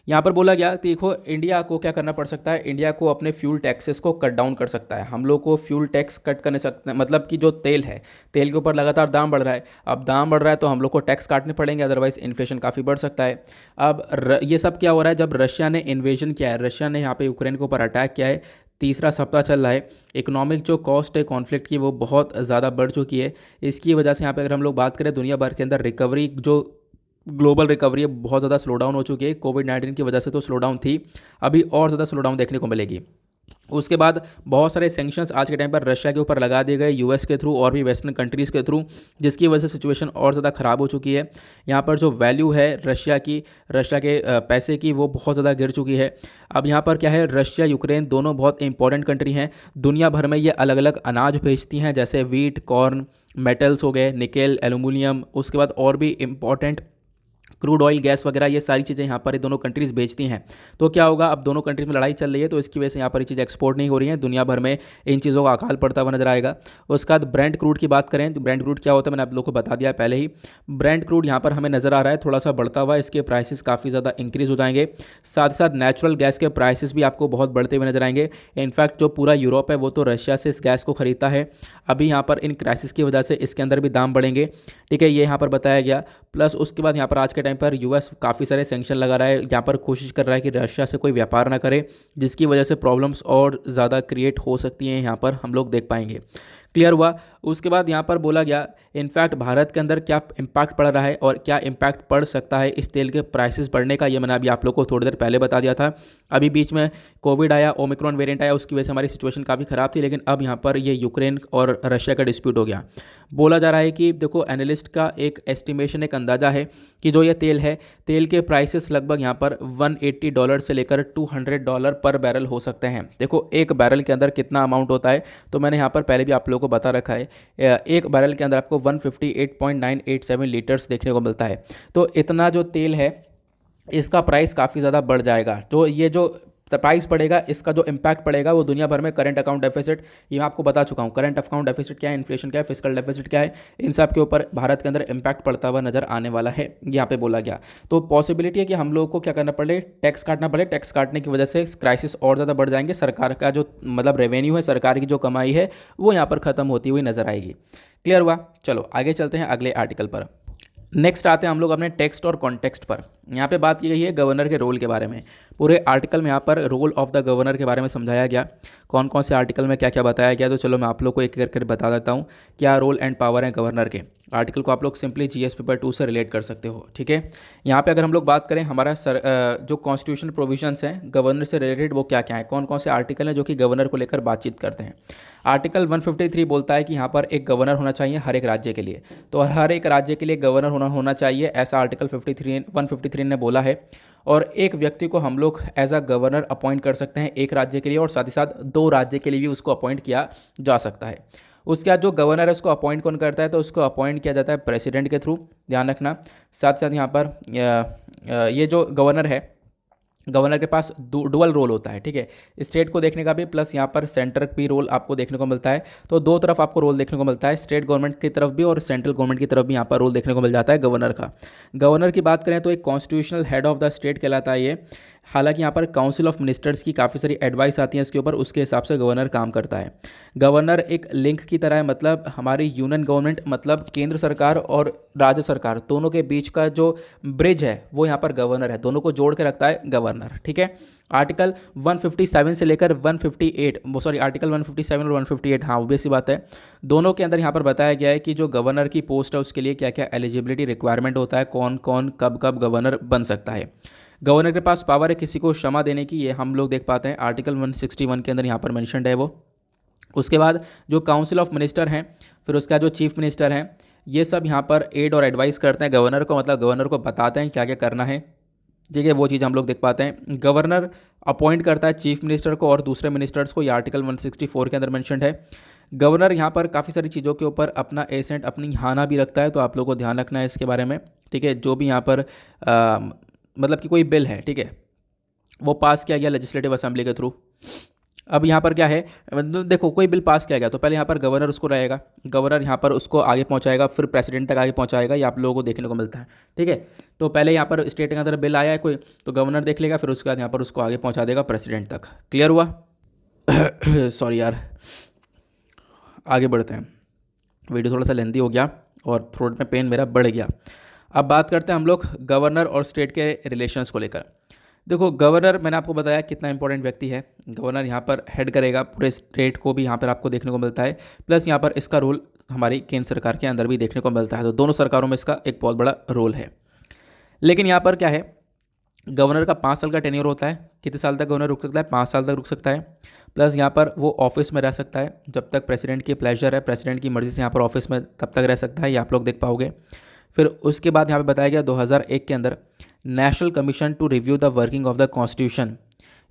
यहाँ पर बोला गया, देखो इंडिया को क्या करना पड़ सकता है, इंडिया को अपने फ्यूल टैक्सेस को कट डाउन कर सकता है। हम लोग को फ्यूल टैक्स कट करने सकते हैं, मतलब कि जो तेल है, तेल के ऊपर लगातार दाम बढ़ रहा है। अब दाम बढ़ रहा है तो हम लोग को टैक्स काटने पड़ेंगे, अदरवाइज इन्फ्लेशन काफ़ी बढ़ सकता है। अब ये सब क्या हो रहा है, जब रशिया ने इन्वेजन किया है, रशिया ने यहाँ पे यूक्रेन के ऊपर अटैक किया है, तीसरा सप्ताह चल रहा है, इकोनॉमिक जो कॉस्ट है कॉन्फ्लिक्ट की वो बहुत ज़्यादा बढ़ चुकी है। इसकी वजह से यहाँ पे अगर हम लोग बात करें, दुनिया भर के अंदर रिकवरी, जो ग्लोबल रिकवरी है, बहुत ज़्यादा स्लो डाउन हो चुकी है। कोविड-19 की वजह से तो स्लो डाउन थी, अभी और ज़्यादा स्लो डाउन देखने को मिलेगी। उसके बाद बहुत सारे सैंक्शंस आज के टाइम पर रशिया के ऊपर लगा दिए गए, यूएस के थ्रू और भी वेस्टर्न कंट्रीज़ के थ्रू, जिसकी वजह से सिचुएशन और ज़्यादा ख़राब हो चुकी है। यहाँ पर जो वैल्यू है रशिया की, रशिया के पैसे की, वो बहुत ज़्यादा गिर चुकी है। अब यहाँ पर क्या है, रशिया यूक्रेन दोनों बहुत इंपॉर्टेंट कंट्री हैं। दुनिया भर में ये अलग अलग अनाज भेजती हैं, जैसे वीट, कॉर्न, मेटल्स हो गए, निकेल, एल्यूमिनियम, उसके बाद और भी इंपॉर्टेंट क्रूड ऑयल, गैस वगैरह, ये सारी चीज़ें यहाँ पर ये दोनों कंट्रीज़ बेचती हैं। तो क्या होगा, अब दोनों कंट्रीज़ में लड़ाई चल रही है, तो इसकी वजह से यहाँ पर ये चीज़ें एक्सपोर्ट नहीं हो रही हैं, दुनिया भर में इन चीज़ों का अकाल पड़ता हुआ नजर आएगा। उसके बाद ब्रेंट क्रूड की बात करें तो ब्रेंट क्रूड क्या होता है, मैंने आप लोगों को बता दिया है पहले ही। ब्रेंट क्रूड यहाँ पर हमें नज़र आ रहा है थोड़ा सा बढ़ता हुआ, इसके प्राइसेस काफ़ी ज़्यादा इंक्रीज़ हो जाएंगे। साथ ही साथ नेचुरल गैस के प्राइसेस भी आपको बहुत बढ़ते हुए नजर आएंगे। इनफैक्ट जो पूरा यूरोप है वो तो रशिया से इस गैस को खरीदता है। अभी यहाँ पर इन क्राइसिस की वजह से इसके अंदर भी दाम बढ़ेंगे, ठीक है, ये यहाँ पर बताया गया। प्लस उसके बाद यहाँ पर आज के टाइम पर यूएस काफ़ी सारे सैंक्शन लगा रहा है, यहाँ पर कोशिश कर रहा है कि रशिया से कोई व्यापार ना करे, जिसकी वजह से प्रॉब्लम्स और ज़्यादा क्रिएट हो सकती हैं, यहाँ पर हम लोग देख पाएंगे। क्लियर हुआ। उसके बाद यहाँ पर बोला गया, इनफैक्ट भारत के अंदर क्या इम्पैक्ट पड़ रहा है और क्या इम्पैक्ट पड़ सकता है इस तेल के प्राइसेस बढ़ने का, ये मैंने अभी आप लोग को थोड़ी देर पहले बता दिया था। अभी बीच में कोविड आया, ओमिक्रॉन वेरिएंट आया, उसकी वजह से हमारी सिचुएशन काफ़ी ख़राब थी, लेकिन अब यहाँ पर ये यूक्रेन और रशिया का डिस्प्यूट हो गया। बोला जा रहा है कि देखो, एनालिस्ट का एक एस्टिमेशन, एक अंदाज़ा है कि जो ये तेल है, तेल के प्राइसेस लगभग यहाँ पर $180 से लेकर $200 पर बैरल हो सकते हैं। देखो एक बैरल के अंदर कितना अमाउंट होता है, तो मैंने यहाँ पर पहले भी आप लोगों को बता रखा है, एक बैरल के अंदर आपको 158.987 लीटर्स देखने को मिलता है। तो इतना जो तेल है इसका प्राइस काफ़ी ज़्यादा बढ़ जाएगा। तो ये जो प्राइस पड़ेगा, इसका जो इम्पैक्ट पड़ेगा वो दुनिया भर में करंट अकाउंट डेफिसिट, ये मैं आपको बता चुका हूँ, करंट अकाउंट डेफिसिट क्या है, इन्फ्लेशन क्या है, फिस्कल डेफिसिट क्या है, इन सब के ऊपर भारत के अंदर इम्पैक्ट पड़ता हुआ नजर आने वाला है, यहाँ पे बोला गया। तो पॉसिबिलिटी है कि हम लोगों को क्या करना पड़े, टैक्स काटना पड़े, टैक्स काटने की वजह से क्राइसिस और ज़्यादा बढ़ जाएंगे, सरकार का जो मतलब रेवेन्यू है, सरकार की जो कमाई है वो यहाँ पर ख़त्म होती हुई नजर आएगी। क्लियर हुआ। चलो आगे चलते हैं अगले आर्टिकल पर। नेक्स्ट आते हैं हम लोग अपने टेक्स्ट और कॉन्टेक्स्ट पर। यहाँ पे बात की गई है गवर्नर के रोल के बारे में। पूरे आर्टिकल में यहाँ पर रोल ऑफ द गवर्नर के बारे में समझाया गया, कौन कौन से आर्टिकल में क्या क्या बताया गया। तो चलो मैं आप लोग को एक एक करके बता देता हूँ क्या रोल एंड पावर है गवर्नर के। आर्टिकल को आप लोग सिंपली जीएस पेपर 2 से रिलेट कर सकते हो, ठीक है। यहाँ पे अगर हम लोग बात करें, हमारा जो कॉन्स्टिट्यूशन प्रोविजंस हैं गवर्नर से रिलेटेड, वो क्या क्या है, कौन कौन से आर्टिकल हैं जो कि गवर्नर को लेकर बातचीत करते हैं। आर्टिकल 153 बोलता है कि यहाँ पर एक गवर्नर होना चाहिए हर एक राज्य के लिए, तो हर एक राज्य के लिए गवर्नर होना चाहिए, ऐसा आर्टिकल 153 ने बोला है। और एक व्यक्ति को हम लोग एज अ गवर्नर अपॉइंट कर सकते हैं एक राज्य के लिए, और साथ ही साथ 2 राज्य के लिए भी उसको अपॉइंट किया जा सकता है। उसके बाद जो गवर्नर है उसको अपॉइंट कौन करता है, तो उसको अपॉइंट किया जाता है प्रेसिडेंट के थ्रू, ध्यान रखना। साथ साथ यहाँ पर ये जो गवर्नर है, गवर्नर के पास डुअल रोल होता है, ठीक है, स्टेट को देखने का भी, प्लस यहाँ पर सेंटर भी रोल आपको देखने को मिलता है। तो 2 तरफ आपको रोल देखने को मिलता है, स्टेट गवर्नमेंट की तरफ भी और सेंट्रल गवर्नमेंट की तरफ भी यहाँ पर रोल देखने को मिल जाता है गवर्नर का। गवर्नर की बात करें तो एक constitutional head of the state कहलाता है ये। हालांकि यहाँ पर काउंसिल ऑफ मिनिस्टर्स की काफ़ी सारी एडवाइस आती है इसके ऊपर, उसके हिसाब से गवर्नर काम करता है। गवर्नर एक लिंक की तरह है, मतलब हमारी यूनियन गवर्नमेंट, मतलब केंद्र सरकार और राज्य सरकार दोनों के बीच का जो ब्रिज है वो यहाँ पर गवर्नर है, दोनों को जोड़ के रखता है गवर्नर, ठीक है। आर्टिकल 157 से लेकर 158, वो सॉरी आर्टिकल 157 और 158, हाँ ऑब्वियस सी बात है, दोनों के अंदर यहाँ पर बताया गया है कि जो गवर्नर की पोस्ट है उसके लिए क्या क्या एलिजिबिलिटी रिक्वायरमेंट होता है, कौन कौन कब कब गवर्नर बन सकता है। गवर्नर के पास पावर है किसी को क्षमा देने की, ये हम लोग देख पाते हैं आर्टिकल 161 के अंदर यहाँ पर मेंशन्ड है वो। उसके बाद जो काउंसिल ऑफ मिनिस्टर हैं, फिर उसका जो चीफ मिनिस्टर हैं, ये सब यहाँ पर एड और एडवाइस करते हैं गवर्नर को, मतलब गवर्नर को बताते हैं क्या क्या करना है, ठीक है, वो चीज़ हम लोग देख पाते हैं। गवर्नर अपॉइंट करता है चीफ मिनिस्टर को और दूसरे मिनिस्टर्स को, ये आर्टिकल 164 के अंदर मेंशन्ड है। गवर्नर यहाँ पर काफ़ी सारी चीज़ों के ऊपर अपना एसेंट, अपनी हाना भी रखता है, तो आप लोगों को ध्यान रखना है इसके बारे में, ठीक है। जो भी यहाँ पर मतलब कि कोई बिल है, ठीक है, वो पास किया गया लेजिस्लेटिव असेंबली के थ्रू, अब यहाँ पर क्या है, मतलब देखो कोई बिल पास किया गया तो पहले यहाँ पर गवर्नर उसको रहेगा, गवर्नर यहाँ पर उसको आगे पहुँचाएगा, फिर प्रेसिडेंट तक आगे पहुँचाएगा, ये आप लोगों को देखने को मिलता है। ठीक है, तो पहले यहाँ पर स्टेट के अंदर बिल आया है कोई, तो गवर्नर देख लेगा, फिर उसके बाद यहाँ पर उसको आगे पहुँचा देगा प्रेसिडेंट तक। क्लियर हुआ? सॉरी यार, आगे बढ़ते हैं, वीडियो थोड़ा सा लेंदी हो गया और थ्रोट में पेन मेरा बढ़ गया। अब बात करते हैं हम लोग गवर्नर और स्टेट के रिलेशंस को लेकर। देखो गवर्नर मैंने आपको बताया कितना इंपॉर्टेंट व्यक्ति है। गवर्नर यहाँ पर हेड करेगा पूरे स्टेट को भी, यहाँ पर आपको देखने को मिलता है, प्लस यहाँ पर इसका रोल हमारी केंद्र सरकार के अंदर भी देखने को मिलता है, तो दोनों सरकारों में इसका एक बहुत बड़ा रोल है। लेकिन यहाँ पर क्या है, गवर्नर का 5 साल का टेन्योर होता है। कितने साल तक गवर्नर रुक सकता है? 5 साल तक रुक सकता है। प्लस यहाँ पर वो ऑफिस में रह सकता है जब तक प्रेसिडेंट की प्लेजर है, प्रेसिडेंट की मर्जी से यहाँ पर ऑफिस में तब तक रह सकता है, ये आप लोग देख पाओगे। फिर उसके बाद यहाँ पे बताया गया 2001 के अंदर national commission to review the working of the constitution,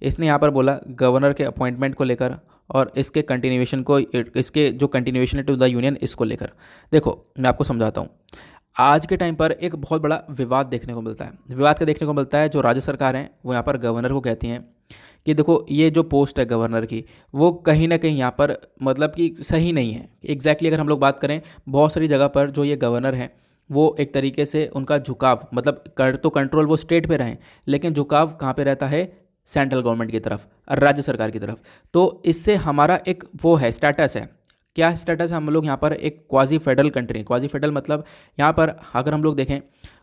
इसने यहाँ पर बोला गवर्नर के अपॉइंटमेंट को लेकर और इसके कंटिन्यूएशन को, इसके जो कंटिन्यूएशन है टू द यूनियन, इसको लेकर। देखो मैं आपको समझाता हूँ। आज के टाइम पर एक बहुत बड़ा विवाद देखने को मिलता है। विवाद क्या देखने को मिलता है? जो राज्य सरकार है वो यहाँ पर गवर्नर को कहती हैं कि देखो ये जो पोस्ट है गवर्नर की, वो कहीं ना कहीं यहाँ पर मतलब कि सही नहीं है। एग्जैक्टली अगर हम लोग बात करें, बहुत सारी जगह पर जो ये गवर्नर हैं वो एक तरीके से उनका झुकाव, मतलब कर तो कंट्रोल वो स्टेट पे रहें, लेकिन झुकाव कहाँ पे रहता है? सेंट्रल गवर्नमेंट की तरफ और राज्य सरकार की तरफ। तो इससे हमारा एक वो है, स्टेटस है। क्या स्टेटस है? हम लोग यहाँ पर एक quasi federal country, quasi federal मतलब यहाँ पर अगर हम लोग देखें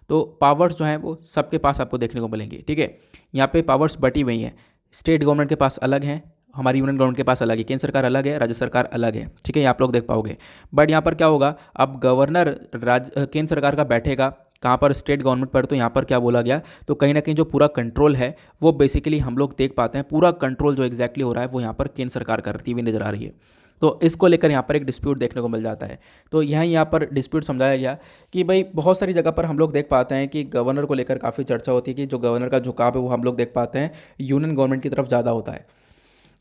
तो पावर्स जो हैं वो सबके पास आपको देखने को मिलेंगी। ठीक है, यहाँ पे पावर्स बटी हुई हैं, स्टेट गवर्नमेंट के पास अलग हैं, हमारी यूनियन गवर्नमेंट के पास अलग है, केंद्र सरकार अलग है, राज्य सरकार अलग है। ठीक है, ये आप लोग देख पाओगे। बट यहाँ पर क्या होगा, अब गवर्नर केंद्र सरकार का बैठेगा कहाँ पर? स्टेट गवर्नमेंट पर। तो यहाँ पर क्या बोला गया, तो कहीं ना कहीं जो पूरा कंट्रोल है वो बेसिकली हम लोग देख पाते हैं, पूरा कंट्रोल जो एग्जैक्टली हो रहा है वो यहाँ पर केंद्र सरकार करती हुई नजर आ रही है। तो इसको लेकर यहाँ पर एक डिस्प्यूट देखने को मिल जाता है। तो यहाँ पर डिस्प्यूट समझाया गया कि भाई बहुत सारी जगह पर हम लोग देख पाते हैं कि गवर्नर को लेकर काफ़ी चर्चा होती है कि जो गवर्नर का झुकाव है वो हम लोग देख पाते हैं यूनियन गवर्नमेंट की तरफ ज़्यादा होता है।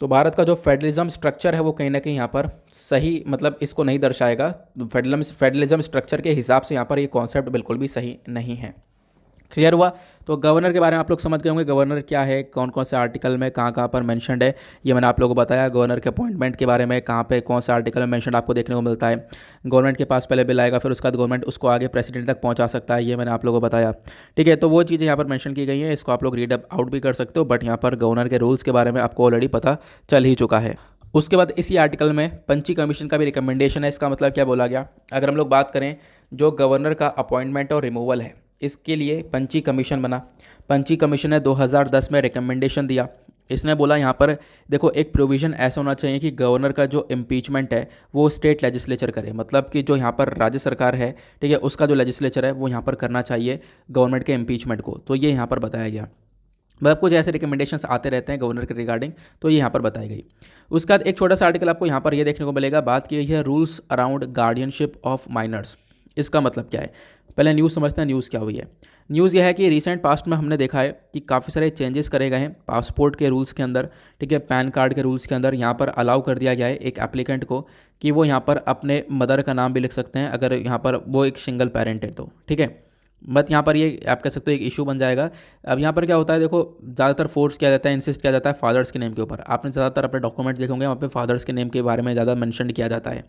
तो भारत का जो फेडरलिज्म स्ट्रक्चर है वो कहीं ना कहीं यहाँ पर सही, मतलब इसको नहीं दर्शाएगा। फेडरलिज्म स्ट्रक्चर के हिसाब से यहाँ पर ये कॉन्सेप्ट बिल्कुल भी सही नहीं है। क्लियर हुआ? तो गवर्नर के बारे में आप लोग समझ गए होंगे, गवर्नर क्या है, कौन कौन से आर्टिकल में कहाँ कहाँ पर मेंशनड है, ये मैंने आप लोगों को बताया। गवर्नर के अपॉइंटमेंट के बारे में कहाँ पे कौन सा आर्टिकल में मेंशनड आपको देखने को मिलता है। गवर्नमेंट के पास पहले बिल आएगा, फिर उसके बाद गवर्नमेंट उसको आगे प्रेसिडेंट तक पहुँचा सकता है, ये मैंने आप लोगों को बताया। ठीक है, तो वो चीज़ें यहाँ पर मैंशन की गई हैं, इसको आप लोग रीड आउट भी कर सकते हो, बट यहाँ पर गवर्नर के रूल्स के बारे में आपको ऑलरेडी पता चल ही चुका है। उसके बाद इसी आर्टिकल में पंची कमीशन का भी रिकमेंडेशन है। इसका मतलब क्या बोला गया, अगर हम लोग बात करें जो गवर्नर का अपॉइंटमेंट और रिमूवल है, इसके लिए पंची कमीशन बना। पंची कमीशन ने 2010 में रिकमेंडेशन दिया। इसने बोला यहाँ पर देखो एक प्रोविज़न ऐसा होना चाहिए कि गवर्नर का जो इम्पीचमेंट है वो स्टेट लेजिस्लेचर करे, मतलब कि जो यहाँ पर राज्य सरकार है, ठीक है, उसका जो लेजिस्लेचर है वो यहाँ पर करना चाहिए गवर्नमेंट के इम्पीचमेंट को। तो ये यहाँ पर बताया गया। मतलब कुछ ऐसे रिकमेंडेशंस आते रहते हैं गवर्नर के रिगार्डिंग, तो ये यहाँ पर बताई गई। उसके बाद एक छोटा सा आर्टिकल आपको यहाँ पर ये देखने को मिलेगा, बात की गई है rules around guardianship of minors. इसका मतलब क्या है, पहले न्यूज़ समझते हैं, न्यूज़ क्या हुई है। न्यूज़ यह है कि रिसेंट पास्ट में हमने देखा है कि काफ़ी सारे चेंजेस करे गए हैं पासपोर्ट के रूल्स के अंदर, ठीक है, पैन कार्ड के रूल्स के अंदर। यहाँ पर अलाउ कर दिया गया है एक एप्लीकेंट को कि वो यहाँ पर अपने मदर का नाम भी लिख सकते हैं अगर यहाँ पर वो एक सिंगल पेरेंट है तो, ठीक है। बट यहाँ पर ये आप कह सकते हो एक इशू बन जाएगा। अब यहाँ पर क्या होता है, देखो ज़्यादातर फोर्स किया जाता है, इंसिस्ट किया जाता है फादर्स के नेम के ऊपर। आपने ज़्यादातर अपने डॉक्यूमेंट देखे होंगे, वहाँ पे फादर्स के नेम के बारे में ज़्यादा मेंशन किया जाता है।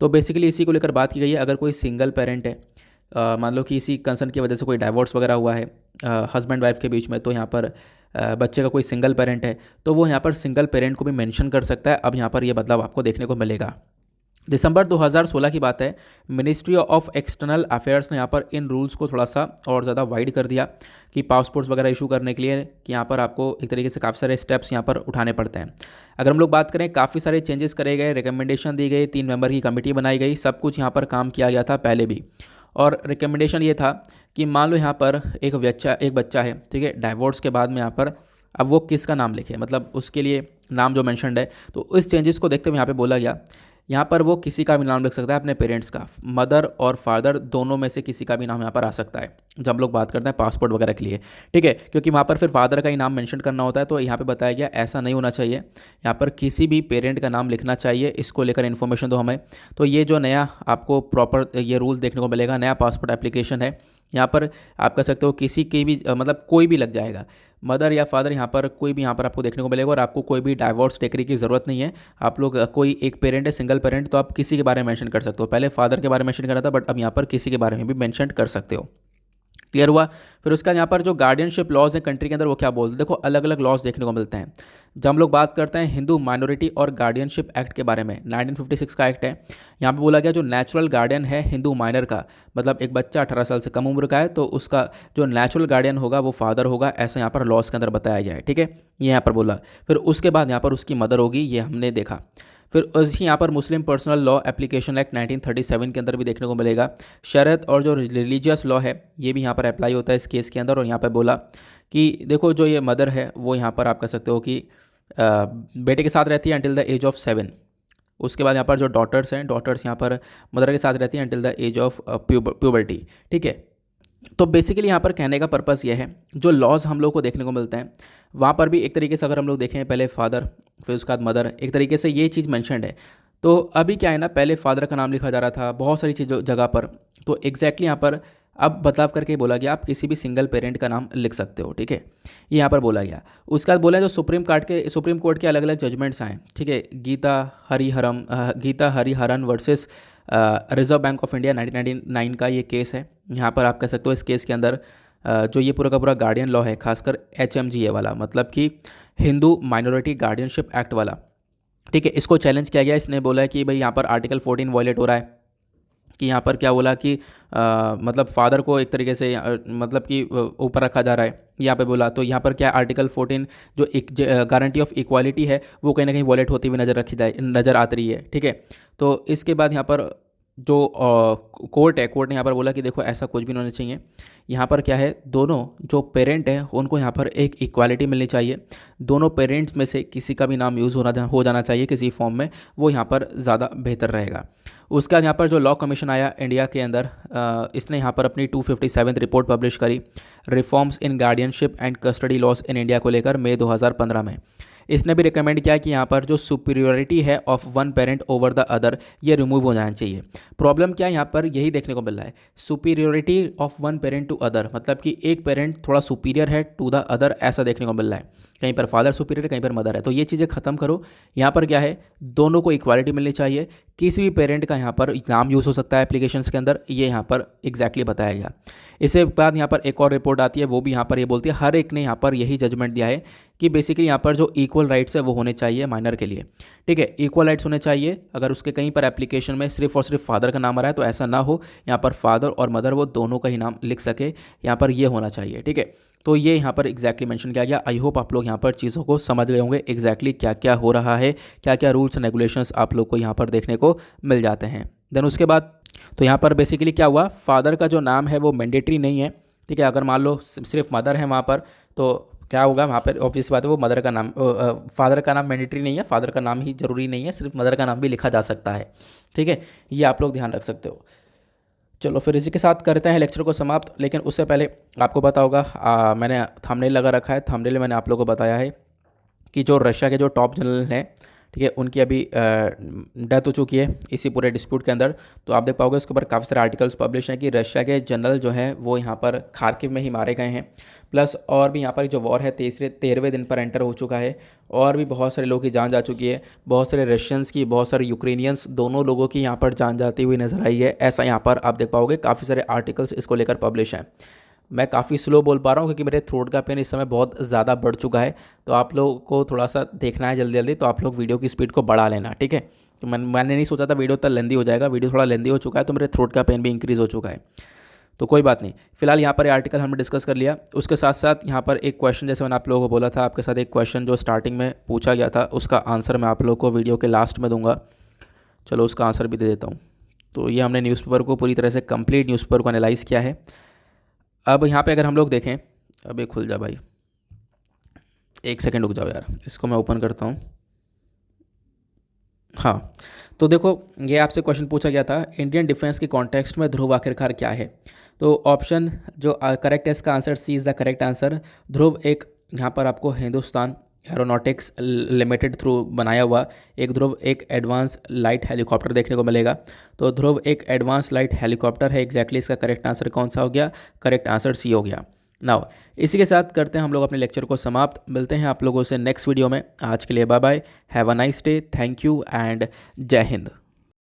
तो बेसिकली इसी को लेकर बात की गई है। अगर कोई सिंगल पेरेंट है, मान लो कि इसी कंसर्न की वजह से कोई डाइवोर्स वगैरह हुआ है हस्बैंड वाइफ के बीच में, तो यहाँ पर बच्चे का कोई सिंगल पेरेंट है तो वो यहाँ पर सिंगल पेरेंट को भी मेंशन कर सकता है। अब यहाँ पर ये बदलाव आपको देखने को मिलेगा। दिसंबर 2016 की बात है, मिनिस्ट्री ऑफ एक्सटर्नल अफेयर्स ने यहाँ पर इन रूल्स को थोड़ा सा और ज़्यादा वाइड कर दिया कि पासपोर्ट्स वगैरह इशू करने के लिए कि यहाँ पर आपको एक तरीके से काफ़ी सारे स्टेप्स यहाँ पर उठाने पड़ते हैं। अगर हम लोग बात करें, काफ़ी सारे चेंजेस करे गए, रिकमेंडेशन दी गई, 3 मेंबर की कमेटी बनाई गई, सब कुछ यहाँ पर काम किया गया था पहले भी। और रिकमेंडेशन ये था कि मान लो यहाँ पर एक बच्चा है, ठीक है, डाइवोर्स के बाद में यहाँ पर अब वो किसका नाम लिखे, मतलब उसके लिए नाम जो मेंशन्ड है, तो इस चेंजेस को देखते हुए यहाँ पे बोला गया यहाँ पर वो किसी का भी नाम लिख सकता है, अपने पेरेंट्स का, मदर और फादर दोनों में से किसी का भी नाम यहाँ पर आ सकता है जब हम लोग बात करते हैं पासपोर्ट वगैरह के लिए, ठीक है, क्योंकि वहाँ पर फिर फादर का ही नाम मेंशन करना होता है। तो यहाँ पे बताया गया ऐसा नहीं होना चाहिए, यहाँ पर किसी भी पेरेंट का नाम लिखना चाहिए। इसको लेकर इन्फॉर्मेशन दो हमें। तो ये जो नया आपको प्रॉपर ये रूल देखने को मिलेगा, नया पासपोर्ट एप्लीकेशन है, यहाँ पर आप कह सकते हो किसी की भी मतलब कोई भी लग जाएगा, मदर या फादर, यहाँ पर कोई भी यहाँ पर आपको देखने को मिलेगा। और आपको कोई भी डाइवोर्स डिक्री की ज़रूरत नहीं है। आप लोग कोई एक पेरेंट है, सिंगल पेरेंट, तो आप किसी के बारे में मेंशन कर सकते हो। पहले फादर के बारे में मेंशन करा था, बट अब यहाँ पर किसी के बारे में भी मेंशन कर सकते हो। क्लियर हुआ। फिर उसका यहाँ पर जो गार्डियनशिप लॉज है कंट्री के अंदर वो क्या बोलते हैं, देखो अलग अलग लॉज देखने को मिलते हैं। जब हम लोग बात करते हैं हिंदू माइनॉरिटी और गार्डियनशिप एक्ट के बारे में, 1956 का एक्ट है। यहाँ पे बोला गया जो नेचुरल गार्डियन है हिंदू माइनर का, मतलब एक बच्चा 18 साल से कम उम्र का है तो उसका जो नेचुरल गार्डियन होगा वो फादर होगा, ऐसा यहाँ पर लॉज के अंदर बताया गया है। ठीक है, ये यहाँ पर बोला। फिर उसके बाद यहाँ पर उसकी मदर होगी, ये हमने देखा। फिर उसी यहाँ पर मुस्लिम पर्सनल लॉ एप्लीकेशन एक्ट 1937 के अंदर भी देखने को मिलेगा। शरत और जो रिलीजियस लॉ है ये भी यहाँ पर अप्लाई होता है इस केस के अंदर। और यहाँ पर बोला कि देखो जो ये मदर है वो यहाँ पर आप कह सकते हो कि बेटे के साथ रहती है अंटिल द एज ऑफ 7। उसके बाद यहाँ पर जो डॉटर्स हैं, डॉटर्स यहाँ पर मदर के साथ रहती हैं until the age of puberty. ठीक है, तो बेसिकली यहाँ पर कहने का पर्पस ये है, जो लॉज हम लोग को देखने को मिलते हैं वहाँ पर भी एक तरीके से अगर हम लोग देखें, पहले फादर फिर उसके बाद मदर, एक तरीके से ये चीज़ मैंशनड है। तो अभी क्या है ना, पहले फादर का नाम लिखा जा रहा था बहुत सारी चीज़ों जगह पर, तो एग्जैक्टली यहाँ पर अब बदलाव करके बोला गया आप किसी भी सिंगल पेरेंट का नाम लिख सकते हो। ठीक है, ये यहाँ पर बोला गया। उसके बाद बोला जो सुप्रीम कोर्ट के अलग अलग जजमेंट्स आए। ठीक है, Geeta Hariharan versus Reserve Bank of India 1999 का ये केस है। यहाँ पर आप कह सकते हो इस केस के अंदर जो ये पूरा का पूरा गार्डियन लॉ है, खासकर HMGA वाला, मतलब कि हिंदू माइनॉरिटी गार्डियनशिप एक्ट वाला। ठीक है, इसको चैलेंज किया गया। इसने बोला है कि भाई यहाँ पर आर्टिकल 14 वॉयलेट हो रहा है, कि यहाँ पर क्या बोला कि मतलब फादर को एक तरीके से मतलब कि ऊपर रखा जा रहा है यहाँ पे बोला। तो यहाँ पर क्या आर्टिकल 14 जो एक गारंटी ऑफ इक्वालिटी है वो कहीं ना कहीं वॉलेट होती हुई नज़र आती रही है। ठीक है, तो इसके बाद यहाँ पर जो कोर्ट है, कोर्ट ने यहाँ पर बोला कि देखो ऐसा कुछ भी नहीं होना चाहिए। यहाँ पर क्या है, दोनों जो पेरेंट है उनको यहाँ पर एक इक्वालिटी मिलनी चाहिए। दोनों पेरेंट्स में से किसी का भी नाम यूज़ हो जाना चाहिए किसी फॉर्म में, वो यहाँ पर ज़्यादा बेहतर रहेगा। उसके बाद यहाँ पर जो लॉ कमीशन आया इंडिया के अंदर, इसने यहाँ पर अपनी 257 रिपोर्ट पब्लिश करी, reforms in guardianship and custody loss in India को लेकर, मई 2015 में। इसने भी रिकमेंड किया कि यहाँ पर जो सुपीरियोरिटी है of one parent over the other, ये रिमूव हो जाना चाहिए। प्रॉब्लम क्या है, यहाँ पर यही देखने को मिल रहा है, superiority of one parent to other, मतलब कि एक पेरेंट थोड़ा सुपीरियर है टू द अदर, ऐसा देखने को मिल रहा है। कहीं पर फादर सुपीरियर है, कहीं पर मदर है, तो ये चीज़ें ख़त्म करो। यहाँ पर क्या है, दोनों को इक्वालिटी मिलनी चाहिए। किसी भी पेरेंट का यहाँ पर नाम यूज़ हो सकता है एप्लीकेशंस के अंदर, ये यहाँ पर एग्जैक्टली बताया गया। इसके बाद यहाँ पर एक और रिपोर्ट आती है, वो भी यहाँ पर ये बोलती है, हर एक ने यहाँ पर यही जजमेंट दिया है कि बेसिकली यहाँ पर जो इक्वल राइट्स है वो होने चाहिए माइनर के लिए। ठीक है, इक्वल राइट्स होने चाहिए। अगर उसके कहीं पर एप्लीकेशन में सिर्फ और सिर्फ फादर का नाम आ रहा है तो ऐसा ना हो, यहाँ पर फादर और मदर वो दोनों का ही नाम लिख सके, यहाँ पर ये होना चाहिए। ठीक है, तो ये यहाँ पर एग्जैक्टली मेंशन किया गया। आई होप आप लोग यहाँ पर चीज़ों को समझ गए होंगे एग्जैक्टली क्या क्या हो रहा है, क्या क्या रूल्स एंड रेगुलेशंस आप लोग को यहाँ पर देखने को मिल जाते हैं। देन उसके बाद तो यहाँ पर बेसिकली क्या हुआ, फादर का जो नाम है वो मैंडेटरी नहीं है। ठीक है, अगर मान लो सिर्फ मदर है वहाँ पर तो क्या होगा, वहाँ पर ऑब्वियस बात है वो मदर का नाम, फादर का नाम मैंडेटरी नहीं है, फादर का नाम ही ज़रूरी नहीं है, सिर्फ मदर का नाम भी लिखा जा सकता है। ठीक है, ये आप लोग ध्यान रख सकते हो। चलो फिर इसी के साथ करते हैं लेक्चर को समाप्त। लेकिन उससे पहले आपको पता होगा मैंने थंबनेल लगा रखा है, थंबनेल में मैंने आप लोगों को बताया है कि जो रशिया के जो टॉप जनरल हैं, ठीक है, उनकी अभी डेथ हो चुकी है इसी पूरे डिस्प्यूट के अंदर। तो आप देख पाओगे उसके ऊपर काफ़ी सारे आर्टिकल्स पब्लिश हैं कि रशिया के जनरल जो है वो यहाँ पर खार्किव में ही मारे गए हैं। प्लस और भी यहाँ पर जो वॉर है 13वें दिन पर एंटर हो चुका है, और भी बहुत सारे लोगों की जान जा चुकी है, बहुत सारे रशियंस की, बहुत सारे यूक्रेनियंस, दोनों लोगों की यहाँ पर जान जाती हुई नजर आई है। ऐसा यहाँ पर आप देख पाओगे काफ़ी सारे आर्टिकल्स इसको लेकर पब्लिश हैं। मैं काफ़ी स्लो बोल पा रहा हूँ क्योंकि मेरे थ्रोट का पेन इस समय बहुत ज़्यादा बढ़ चुका है, तो आप लोगों को थोड़ा सा देखना है जल्दी जल्दी, तो आप लोग वीडियो की स्पीड को बढ़ा लेना। ठीक है, तो मैंने नहीं सोचा था वीडियो इतना लेंदी हो जाएगा, वीडियो थोड़ा लेंदी हो चुका है, तो मेरे थ्रोट का पेन भी इंक्रीज़ हो चुका है। तो कोई बात नहीं, फिलहाल यहाँ पर ये आर्टिकल हमने डिस्कस कर लिया। उसके साथ साथ यहाँ पर एक क्वेश्चन, जैसे मैंने आप लोगों को बोला था, आपके साथ एक क्वेश्चन जो स्टार्टिंग में पूछा गया था उसका आंसर मैं आप लोगों को वीडियो के लास्ट में दूंगा। चलो उसका आंसर भी दे देता हूँ। तो ये हमने न्यूज़पेपर को पूरी तरह से कंप्लीट न्यूज़पेपर को एनालाइज़ किया है। अब यहाँ पे अगर हम लोग देखें, अब ये खुल जा भाई, एक सेकंड रुक जाओ यार, इसको मैं ओपन करता हूँ। हाँ, तो देखो ये आपसे क्वेश्चन पूछा गया था, इंडियन डिफेंस के कॉन्टेक्स्ट में ध्रुव आखिरकार क्या है। तो ऑप्शन जो करेक्ट है इसका answer C is the correct answer. Dhruv एक यहाँ पर आपको हिंदुस्तान एरोनॉटिक्स लिमिटेड थ्रू बनाया हुआ एक ध्रुव एक एडवांस लाइट हेलीकॉप्टर देखने को मिलेगा। तो ध्रुव एक एडवांस लाइट हेलीकॉप्टर है, एग्जैक्टली इसका करेक्ट आंसर कौन सा हो गया? करेक्ट आंसर सी हो गया। नाउ इसी के साथ करते हैं हम लोग अपने लेक्चर को समाप्त। मिलते हैं आप लोगों से नेक्स्ट वीडियो में। आज के लिए bye bye, have a nice day, thank you and जय हिंद।